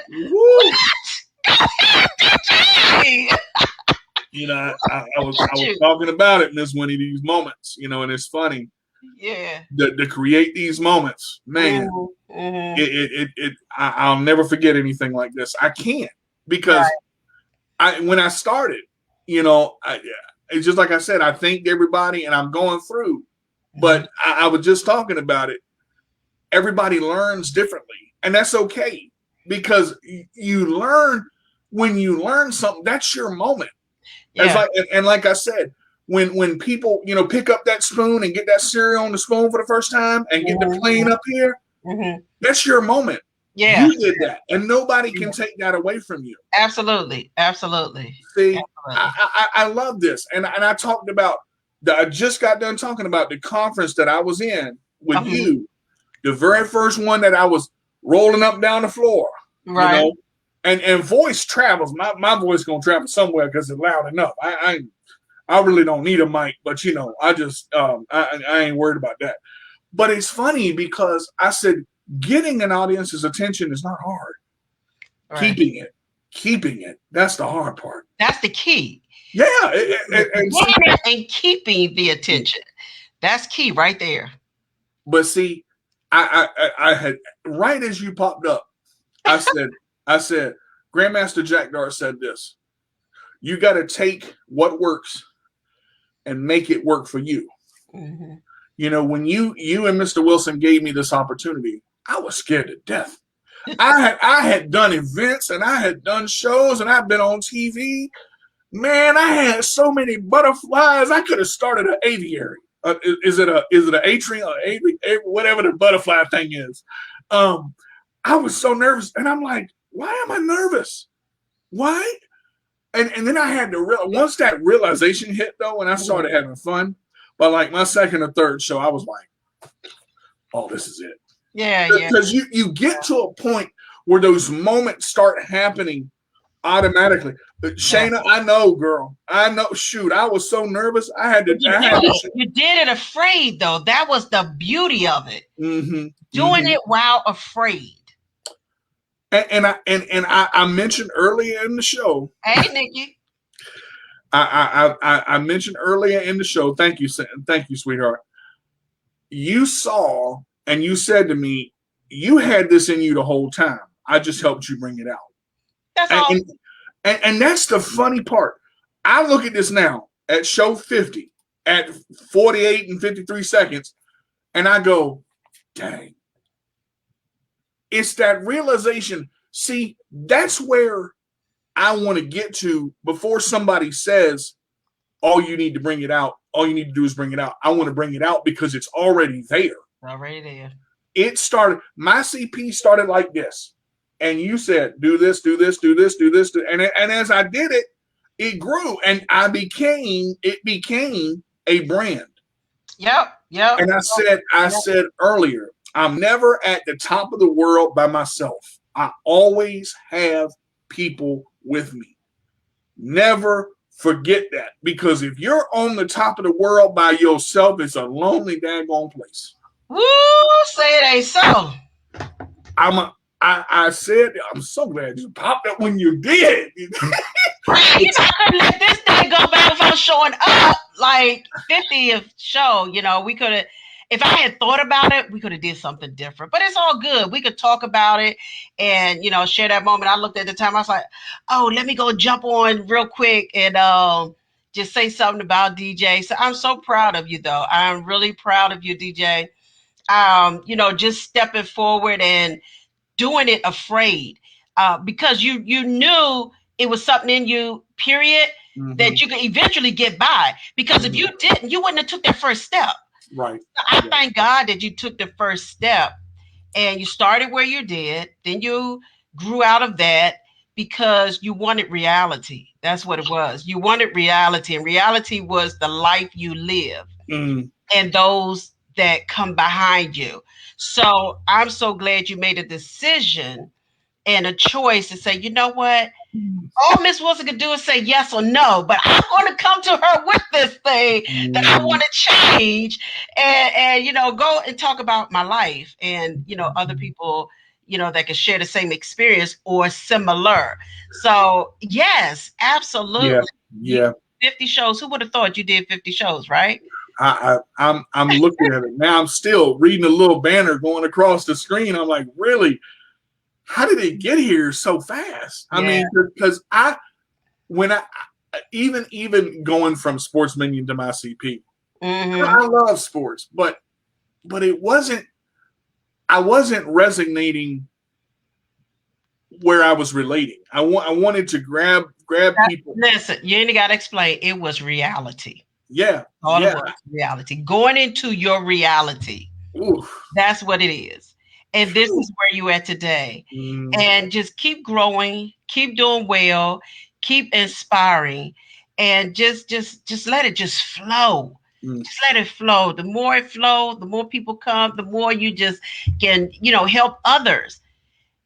S2: you know, I was talking about it, Miss Winnie, these moments, you know, and it's funny.
S3: Yeah.
S2: To create these moments, man, I'll never forget anything like this. I can't, because when I started, you know, it's just like I said, I thanked everybody and I'm going through, but I was just talking about it. Everybody learns differently, and that's okay, because you learn when you learn something. That's your moment.
S3: Yeah.
S2: Like I said, when people, you know, pick up that spoon and get that cereal on the spoon for the first time and get the plane up here, that's your moment.
S3: Yeah.
S2: You did that, and nobody can take that away from you.
S3: Absolutely.
S2: See, I love this, and I talked about I just got done talking about the conference that I was in with you, the very first one that I was rolling up down the floor,
S3: right?
S2: You know? And voice travels. My voice gonna travel somewhere because it's loud enough. I really don't need a mic, but you know, I just I ain't worried about that. But it's funny because I said getting an audience's attention is not hard. Right. Keeping it, that's the hard part.
S3: That's the key.
S2: Yeah,
S3: and keeping the attention, that's key right there.
S2: But see, I had, right as you popped up, I said, Grandmaster Jack Dart said this: you got to take what works and make it work for you. You know, when you and Mr. Wilson gave me this opportunity, I was scared to death. I had done events and I had done shows and I've been on TV. Man, I had so many butterflies. I could have started an aviary. Is it an atrium or whatever the butterfly thing is? I was so nervous, and I'm like, why am I nervous? Why? And then I had to once that realization hit though, and I started having fun. But like my second or third show, I was like, oh, this is it.
S3: Yeah,
S2: because you get to a point where those moments start happening automatically. But Shayna, I know, girl. I know. Shoot, I was so nervous.
S3: You did it afraid, though. That was the beauty of it. Doing it while afraid.
S2: And I mentioned earlier in the show.
S3: Hey, Nikki.
S2: I mentioned earlier in the show. Thank you, sweetheart. You saw and you said to me, you had this in you the whole time. I just helped you bring it out.
S3: That's all.
S2: And that's the funny part. I look at this now at show 50 at 48 and 53 seconds, and I go, dang. It's that realization. See, that's where I want to get to before somebody says, oh, you need to bring it out. All you need to do is bring it out. I want to bring it out because it's already there.
S3: Already there.
S2: It started, my CP started like this. And you said, do this, do this, do this, do this. And as I did it, it grew and it became a brand.
S3: Yep.
S2: And I said earlier, I'm never at the top of the world by myself. I always have people with me. Never forget that. Because if you're on the top of the world by yourself, it's a lonely daggone place.
S3: Woo, say it ain't so.
S2: I said, I'm so glad you popped up when you did.
S3: You know, I couldn't let this thing go back without showing up. Like 50th show, you know, we could have. if I had thought about it, we could have did something different. But it's all good. We could talk about it and, you know, share that moment. I looked at the time. I was like, oh, let me go jump on real quick and just say something about DJ. So I'm so proud of you, though. I'm really proud of you, DJ. You know, just stepping forward and doing it afraid, because you knew it was something in you, period, that you could eventually get by. Because if you didn't, you wouldn't have took that first step.
S2: Right.
S3: So I thank God that you took the first step and you started where you did. Then you grew out of that because you wanted reality. That's what it was. You wanted reality, and reality was the life you live and those that come behind you. So I'm so glad you made a decision and a choice to say, you know what? All Miss Wilson could do is say yes or no, but I'm going to come to her with this thing that I want to change, and you know, go and talk about my life, and you know, other people, you know, that can share the same experience or similar. So yes, absolutely.
S2: Yeah.
S3: 50 shows. Who would have thought you did 50 shows, right?
S2: I'm looking at it now. I'm still reading a little banner going across the screen. I'm like, really? How did it get here so fast? I mean, because when I even going from Sports Minion to my CP, I love sports, but it wasn't. I wasn't resonating where I was relating. I wanted to grab people.
S3: Listen, you ain't got to explain. It was reality.
S2: Yeah,
S3: all it was reality. Going into your reality.
S2: Oof.
S3: That's what it is. And this is where you at today. And just keep growing, keep doing well, keep inspiring, and just let it just flow. Just let it flow. The more it flows, the more people come, the more you just can, you know, help others.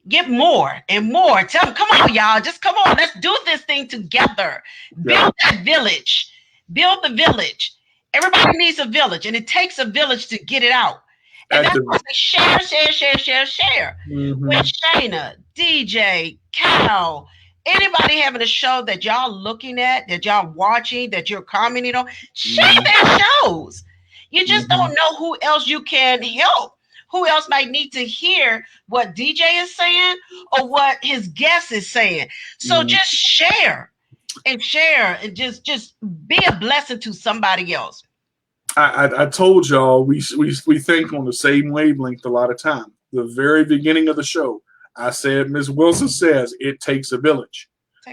S3: Get more and more. Tell them, come on, y'all. Just come on. Let's do this thing together. Build that village. Build the village. Everybody needs a village, and it takes a village to get it out. And that's why I say share. With Shayna, DJ, Cal, anybody having a show that y'all looking at, that y'all watching, that you're commenting on, share their shows. You just don't know who else you can help. Who else might need to hear what DJ is saying or what his guest is saying. So just share and just be a blessing to somebody else.
S2: I told y'all we think on the same wavelength a lot of time. The very beginning of the show, I said, Ms. Wilson says it takes a village.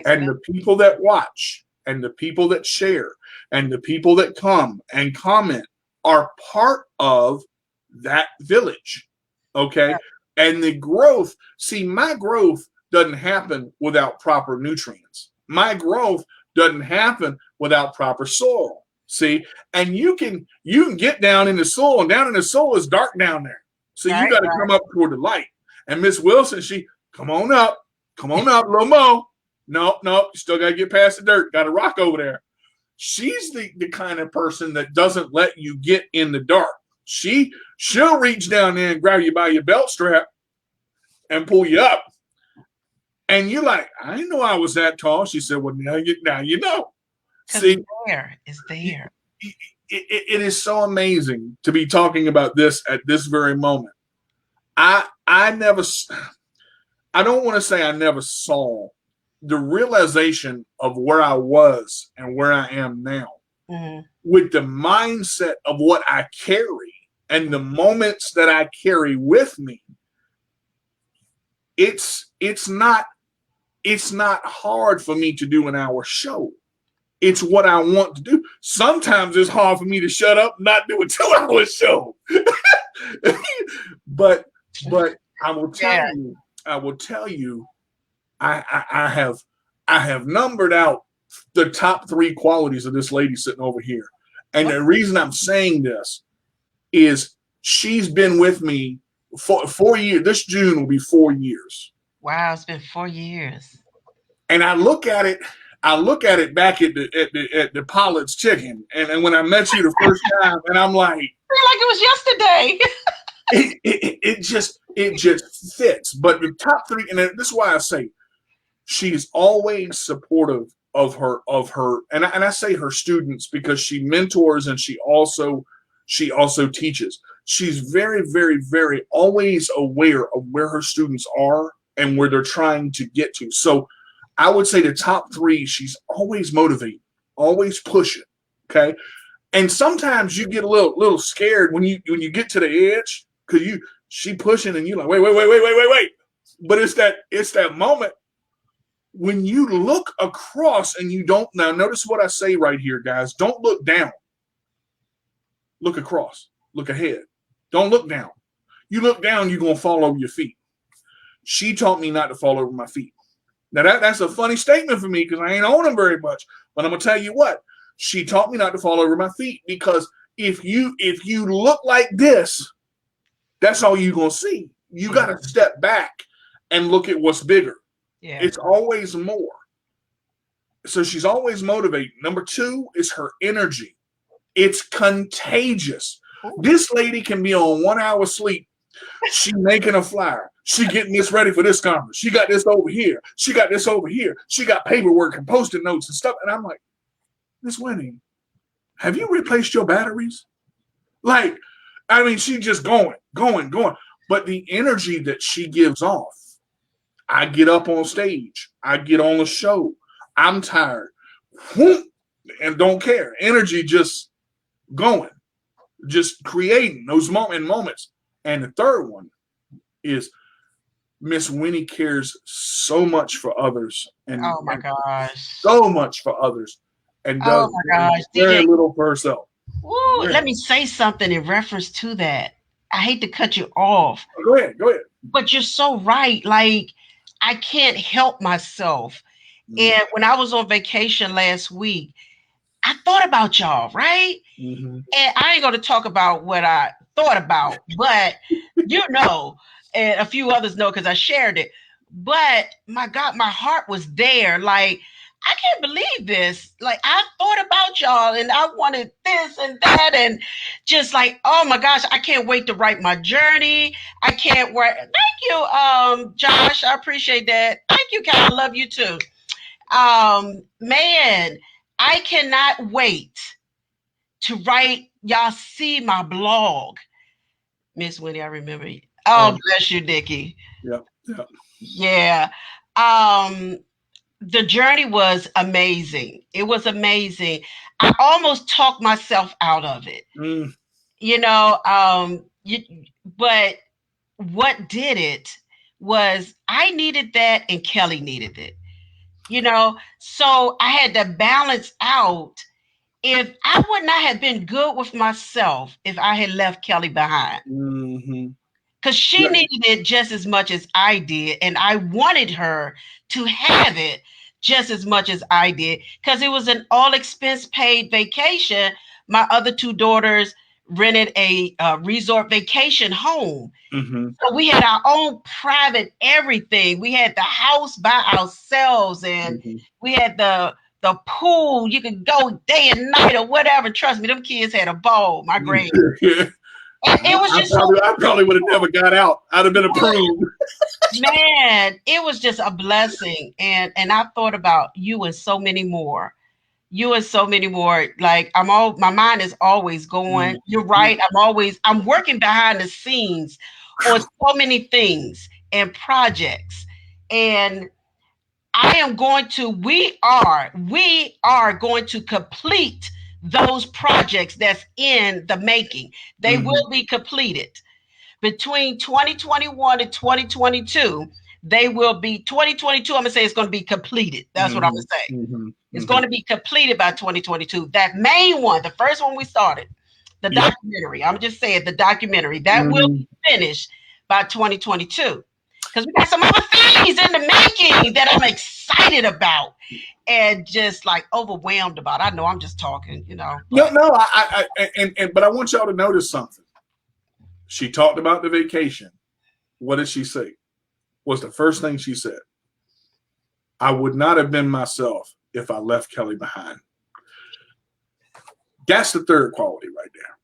S2: And the people that watch and the people that share and the people that come and comment are part of that village. Okay. Yeah. And the growth, see, my growth doesn't happen without proper nutrients. My growth doesn't happen without proper soil. See, and you can get down in the soil, and down in the soil is dark down there. So you got to come up toward the light. And Miss Wilson, she come on up, little Mo. No, you still got to get past the dirt. Got a rock over there. She's the kind of person that doesn't let you get in the dark. She'll reach down there and grab you by your belt strap and pull you up. And you're like, I didn't know I was that tall. She said, well, now you know. See,
S3: it's there.
S2: It is so amazing to be talking about this at this very moment. I don't want to say I never saw the realization of where I was and where I am now with the mindset of what I carry and the moments that I carry with me. It's not hard for me to do an hour show. It's what I want to do. Sometimes it's hard for me to shut up and not do a 2-hour show. but I will tell you, I have numbered out the top 3 qualities of this lady sitting over here. And the reason I'm saying this is she's been with me for 4 years. This June will be 4 years.
S3: Wow, it's been 4 years.
S2: And I look at it back at the Pollard's Chicken, and when I met you the first time, and I'm like,
S3: it was yesterday.
S2: it just fits. But the top 3, and this is why I say she's always supportive of her, and I say her students because she mentors and she also teaches. she's very, very, very always aware of where her students are and where they're trying to get to. So I would say the top three, she's always motivating, always pushing. Okay. And sometimes you get a little scared when you get to the edge because she pushing and you're like, wait. But it's that moment when you look across and you don't. Now notice what I say right here, guys. Don't look down. Look across. Look ahead. Don't look down. You look down, you're gonna fall over your feet. She taught me not to fall over my feet. Now that's a funny statement for me because I ain't on them very much. But I'm gonna tell you what. She taught me not to fall over my feet because if you look like this, that's all you're gonna see. You got to step back and look at what's bigger. Yeah. It's always more. So she's always motivating. Number two is her energy. It's contagious. Ooh. This lady can be on 1 hour sleep. She making a flyer. She getting this ready for this conference. She got this over here. She got this over here. She got paperwork and post-it notes and stuff. And I'm like, Miss Winnie, have you replaced your batteries? Like, I mean, she's just going. But the energy that she gives off, I get up on stage. I get on the show. I'm tired. And don't care. Energy just going. Just creating those moments. And the third one is Miss Winnie cares so much for others. And
S3: oh, my gosh.
S2: So much for others. And does very little for herself.
S3: Ooh, yeah. Let me say something in reference to that. I hate to cut you off.
S2: Go ahead.
S3: But you're so right. Like, I can't help myself. And when I was on vacation last week, I thought about y'all, right? Mm-hmm. And I ain't going to talk about what I thought about, but and a few others know because I shared it. But my God, my heart was there. Like, I can't believe this. Like, I thought about y'all and I wanted this and that. And just like, oh my gosh, I can't wait to write my journey. I can't wait. Thank you, Josh. I appreciate that. Thank you, Cal. I love you too. Man, I cannot wait to write. Y'all see my blog. Miss Winnie, I remember you. Oh, bless you, Nikki. Yeah. The journey was amazing. It was amazing. I almost talked myself out of it. But what did it was I needed that and Kelly needed it. So I had to balance out. If I would not have been good with myself if I had left Kelly behind. Mm-hmm. Because she needed it just as much as I did. And I wanted her to have it just as much as I did. Because it was an all expense paid vacation. My other two daughters rented a resort vacation home. Mm-hmm. So we had our own private everything. We had the house by ourselves. And we had the pool. You could go day and night or whatever. Trust me, them kids had a ball. My grade. And it was just
S2: I probably would have never got out. I'd have been approved.
S3: Man, it was just a blessing. And I thought about you and so many more. Like my mind is always going. You're right. I'm working behind the scenes on so many things and projects. And we are going to complete those projects that's in the making. They will be completed between 2021 and 2022. They will be 2022. I'm gonna say it's going to be completed. That's what I'm gonna say. It's going to be completed by 2022. That main one, the first one we started, the documentary. I'm just saying the documentary that will be finished by 2022. Because we got some other things in the making that I'm excited about and just like overwhelmed about. I know I'm just talking,
S2: No, but I want y'all to notice something. She talked about the vacation. What did she say? What's the first thing she said? I would not have been myself if I left Kelly behind. That's the third quality right there.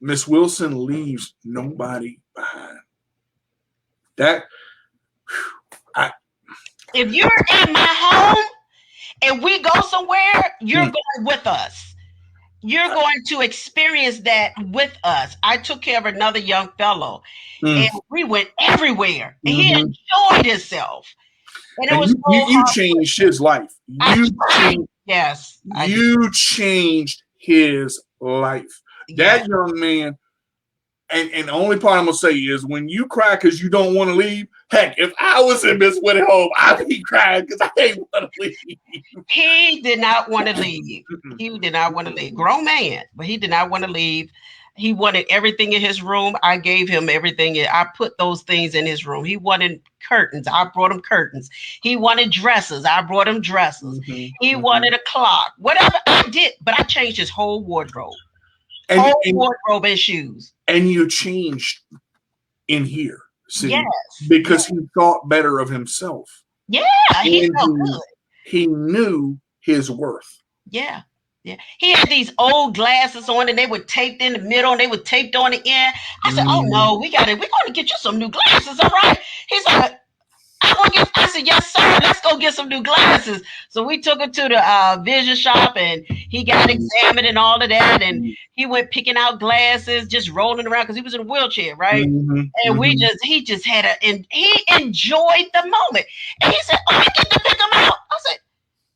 S2: Miss Wilson leaves nobody behind.
S3: If you're in my home and we go somewhere, you're going with us. you're going to experience that with us. I took care of another young fellow,
S2: Mm.
S3: and we went everywhere, and he
S2: Mhm.
S3: enjoyed himself, and it
S2: And
S3: was so
S2: you
S3: hard.
S2: changed his life.
S3: Yes, I did.
S2: You changed his life.
S3: Yeah,
S2: That young man, and the only part I'm gonna say is when you cry because you don't want to leave. Heck, if I was in Miss Winnie home, I'd be crying because I ain't want to leave.
S3: he did not want to leave. He did not want to leave. Grown man, but he did not want to leave. He wanted everything in his room. I gave him everything. I put those things in his room. He wanted curtains. I brought him curtains. He wanted dresses. I brought him dresses. He wanted a clock. Whatever I did, but I changed his whole wardrobe.
S2: And,
S3: Wardrobe and shoes.
S2: And you changed in here, see,
S3: yes,
S2: because he thought better of himself.
S3: Yeah, he felt good.
S2: He knew his worth.
S3: Yeah. Yeah. He had these old glasses on and they were taped in the middle and they were taped on the end. I said, oh no, we're gonna get you some new glasses, all right? He's like, I said, yes, sir. Let's go get some new glasses. So we took him to the vision shop and he got examined and all of that. And he went picking out glasses, just rolling around because he was in a wheelchair, right? And he just had and he enjoyed the moment. And he said, oh, I get to pick them out. I said,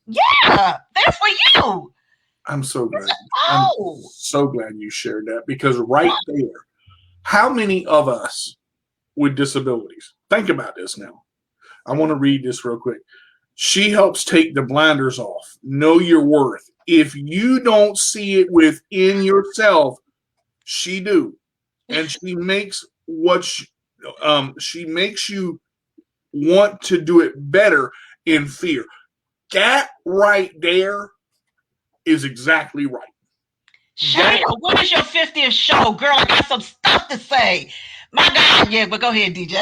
S3: yeah, they're for you.
S2: I'm so glad. I'm so glad you shared that because right there, how many of us with disabilities, think about this now. I want to read this real quick. She helps take the blinders off. Know your worth. If you don't see it within yourself, she do. And she makes she makes you want to do it better in fear. That right there is exactly right.
S3: Shayna, when is your 50th show? Girl, I got some stuff to say. My God, yeah, but go ahead, DJ.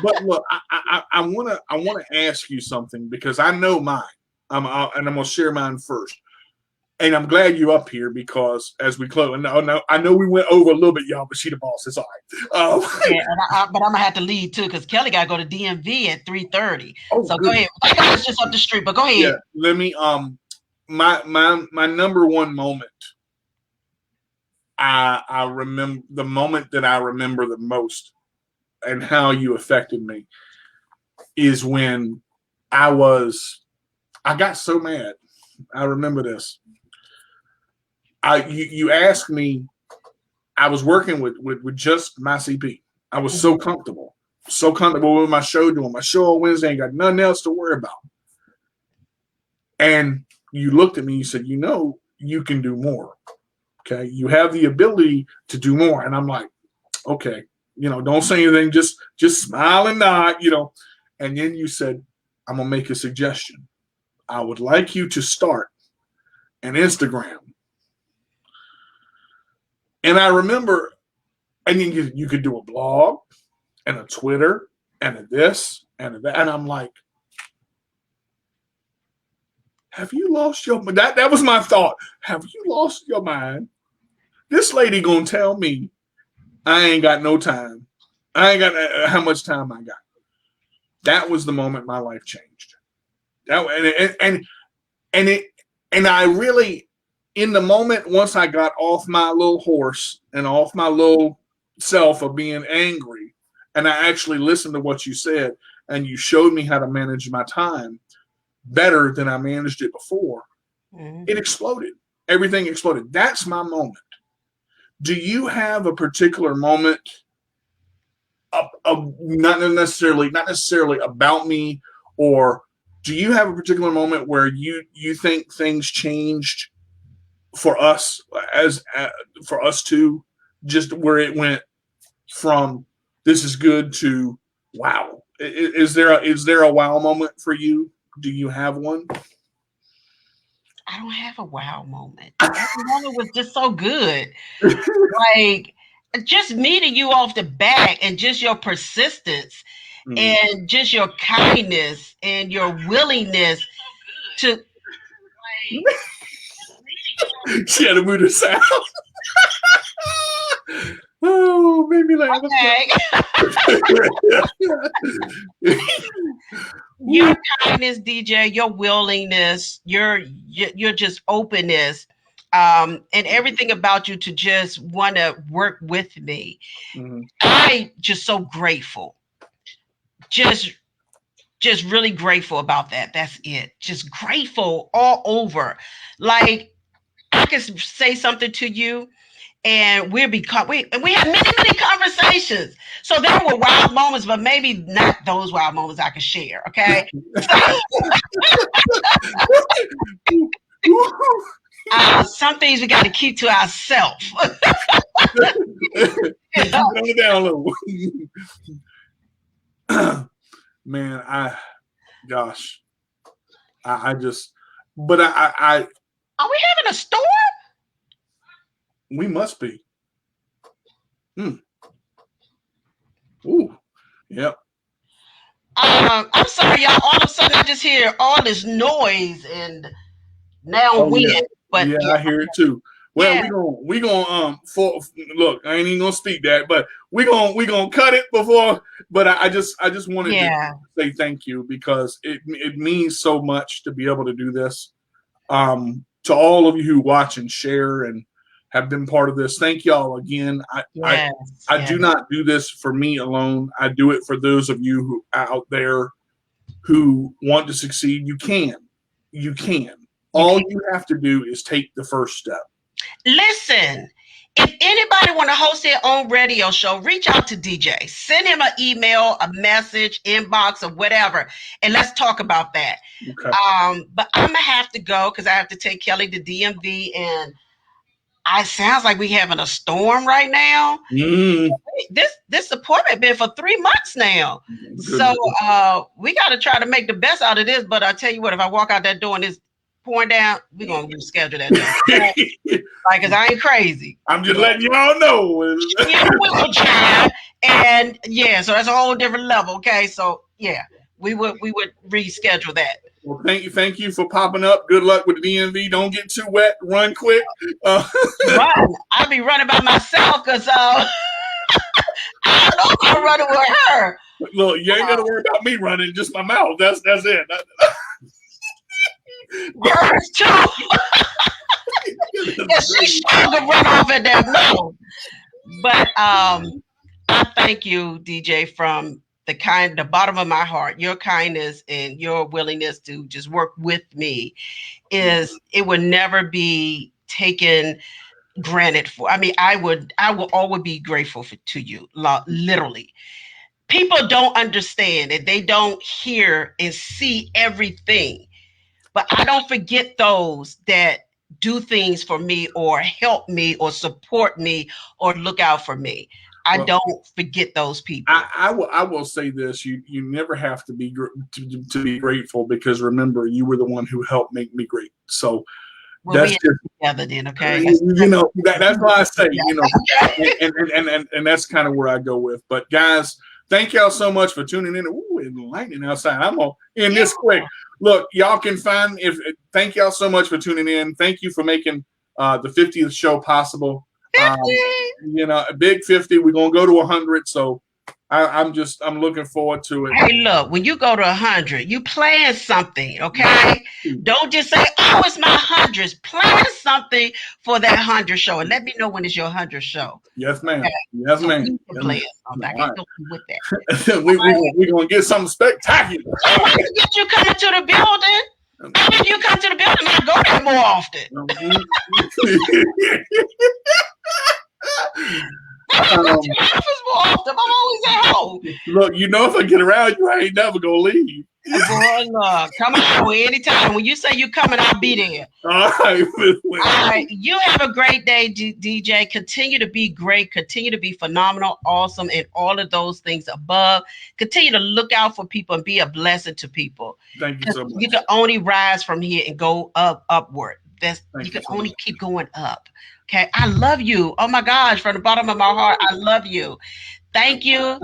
S2: But look, I wanna ask you something because I know mine. And I'm gonna share mine first. And I'm glad you're up here because as we close, I know we went over a little bit, y'all, but she the boss. It's all right.
S3: Yeah, but I'm gonna have to leave too because Kelly got to go to DMV at 3:30. So
S2: good.
S3: Go ahead. I know it's just up the street, but go ahead.
S2: Yeah, let me. My number one moment. I remember the moment that I remember the most, and how you affected me, is when I got so mad. I remember this. You asked me. I was working with just my CP. I was so comfortable with my show, doing my show on Wednesday, ain't got nothing else to worry about. And you looked at me, you said, you can do more. Okay. You have the ability to do more. And I'm like, okay, don't say anything, just smile and nod, And then you said, I'm gonna make a suggestion. I would like you to start an Instagram. And I remember, and then you could do a blog and a Twitter and a this and a that. And I'm like, have you lost your mind? That was my thought. Have you lost your mind? This lady gonna tell me I ain't got no time. I ain't got how much time I got. That was the moment my life changed. And I really, in the moment, once I got off my little horse and off my little self of being angry, and I actually listened to what you said, and you showed me how to manage my time better than I managed it before, it exploded. Everything exploded. That's my moment. Do you have a particular moment of not necessarily about me, or do you have a particular moment where you think things changed for us for us too, just where it went from this is good to wow? Is there a wow moment for you? Do you have one?
S3: I don't have a wow moment. That moment was just so good. Like just meeting you off the back and just your persistence and just your kindness and your willingness to.
S2: She had to move the sound. Oh, made me laugh.
S3: Okay. Your kindness, DJ, your willingness, your just openness, and everything about you to just want to work with me.
S2: Mm-hmm.
S3: I just so grateful. Just really grateful about that. That's it. Just grateful all over. Like I could say something to you and we have many conversations. So there were wild moments, but maybe not those wild moments I could share. Okay. Some things we got to keep to ourselves.
S2: Keep it on down a little. Man, I just, but
S3: Are we having a storm?
S2: We must be. Ooh, yep.
S3: I'm sorry, y'all. All of a sudden, I just hear all this noise and now wind.
S2: Yeah.
S3: But
S2: yeah, I hear it too. Well,
S3: yeah.
S2: we gonna look. I ain't even gonna speak that, but we gonna cut it before. But I just wanted to say thank you because it means so much to be able to do this. To all of you who watch and share and have been part of this, thank y'all again. I do not do this for me alone. I do it for those of you who out there who want to succeed. You can. All you have to do is take the first step.
S3: Listen, if anybody want to host their own radio show, reach out to DJ. Send him an email, a message, inbox, or whatever, and let's talk about that.
S2: Okay.
S3: But I'm gonna have to go because I have to take Kelly to DMV, and it sounds like we're having a storm right now. This appointment been for 3 months now, so we got to try to make the best out of this. But I tell you what, if I walk out that door and it's pouring down, we're gonna reschedule that. Like, cause I ain't crazy.
S2: I'm just letting y'all know.
S3: Yeah, we will try, and yeah, so that's a whole different level. Okay, so yeah, we would reschedule that.
S2: Well, thank you for popping up. Good luck with the DMV. Don't get too wet. Run quick.
S3: Run. I'll be running by myself because I don't know if I'm running with her.
S2: Look, you ain't gotta worry about me running. Just my mouth. That's it.
S3: Hers too. Yeah, she's sure to run off at that mouth. But I thank you, DJ, from the bottom of my heart. Your kindness and your willingness to just work with me it would never be taken granted for. I mean, I will always be grateful to you, literally. People don't understand and they don't hear and see everything, but I don't forget those that do things for me or help me or support me or look out for me. I don't forget those people.
S2: I will say this: you never have to be to be grateful, because remember, you were the one who helped make me great. So that's just
S3: together then, okay?
S2: That's why I say, and that's kind of where I go with. But guys, thank y'all so much for tuning in. Ooh, it's lightning outside. I'm gonna end this quick. Look, y'all can find thank y'all so much for tuning in. Thank you for making the 50th show possible. A big 50. We're gonna go to 100. So I'm looking forward to it.
S3: Hey, look, when you go to 100, you plan something, okay? Don't just say, "Oh, it's my 100th." Plan something for that 100 show, and let me know when it's your 100 show.
S2: Yes, ma'am. Okay? Yes, ma'am.
S3: You can plan something. I can help you with that.
S2: We're gonna get something spectacular.
S3: I want to get you coming to the building. I mean, you come to the building, I go there more often. I'm always at home.
S2: Look, if I get around you, I ain't never gonna leave.
S3: Boy, look, come on anytime. When you say you coming, I'll be there.
S2: All right.
S3: All right. You have a great day, DJ. Continue to be great. Continue to be phenomenal, awesome, and all of those things above. Continue to look out for people and be a blessing to people.
S2: Thank you so much.
S3: You can only rise from here and go upward. You can only keep going up. Okay. I love you. Oh my gosh, from the bottom of my heart, I love you. Thank you.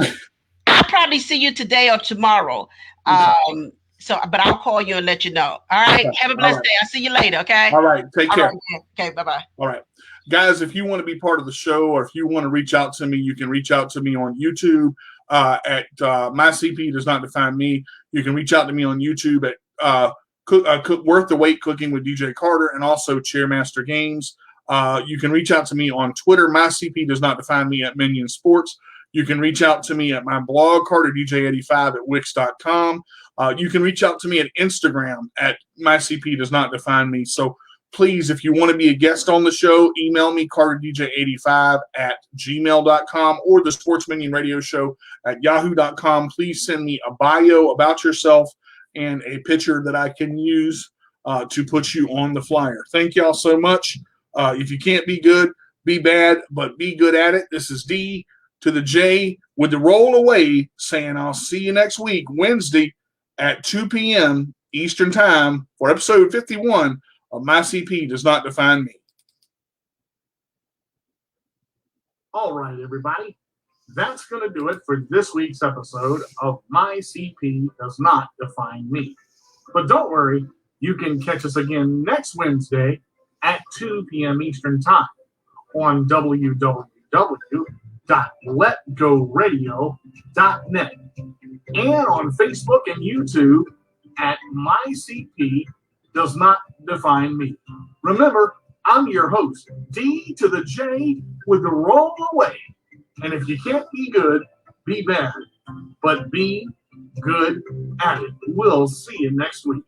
S3: I'll probably see you today or tomorrow. But I'll call you and let you know. All right. Okay. Have a blessed day. I'll see you later. Okay.
S2: All right. Take care.
S3: Right. Okay. Bye-bye.
S2: All right. Guys, if you want to be part of the show or if you want to reach out to me, you can reach out to me on YouTube at My CP Does Not Define Me. You can reach out to me on YouTube at Worth the Wait Cooking with DJ Carter and also Chairmaster Games. You can reach out to me on Twitter. My CP Does Not Define Me at Minion Sports. You can reach out to me at my blog, CarterDJ85 at Wix.com. You can reach out to me at Instagram at My CP Does Not Define Me. So please, if you want to be a guest on the show, email me, CarterDJ85 at gmail.com or the Sports Minion Radio Show at yahoo.com. Please send me a bio about yourself and a picture that I can use to put you on the flyer. Thank y'all so much. If you can't be good, be bad, but be good at it. This is D to the J with the roll away saying I'll see you next week, Wednesday at 2 p.m. Eastern Time for episode 51 of My CP Does Not Define Me.
S1: All right, everybody. That's going to do it for this week's episode of My CP Does Not Define Me. But don't worry, you can catch us again next Wednesday at 2 p.m. Eastern Time on www.letgoradio.net and on Facebook and YouTube at My CP Does Not Define Me. Remember, I'm your host, D to the J with the roll away. And if you can't be good, be bad, but be good at it. We'll see you next week.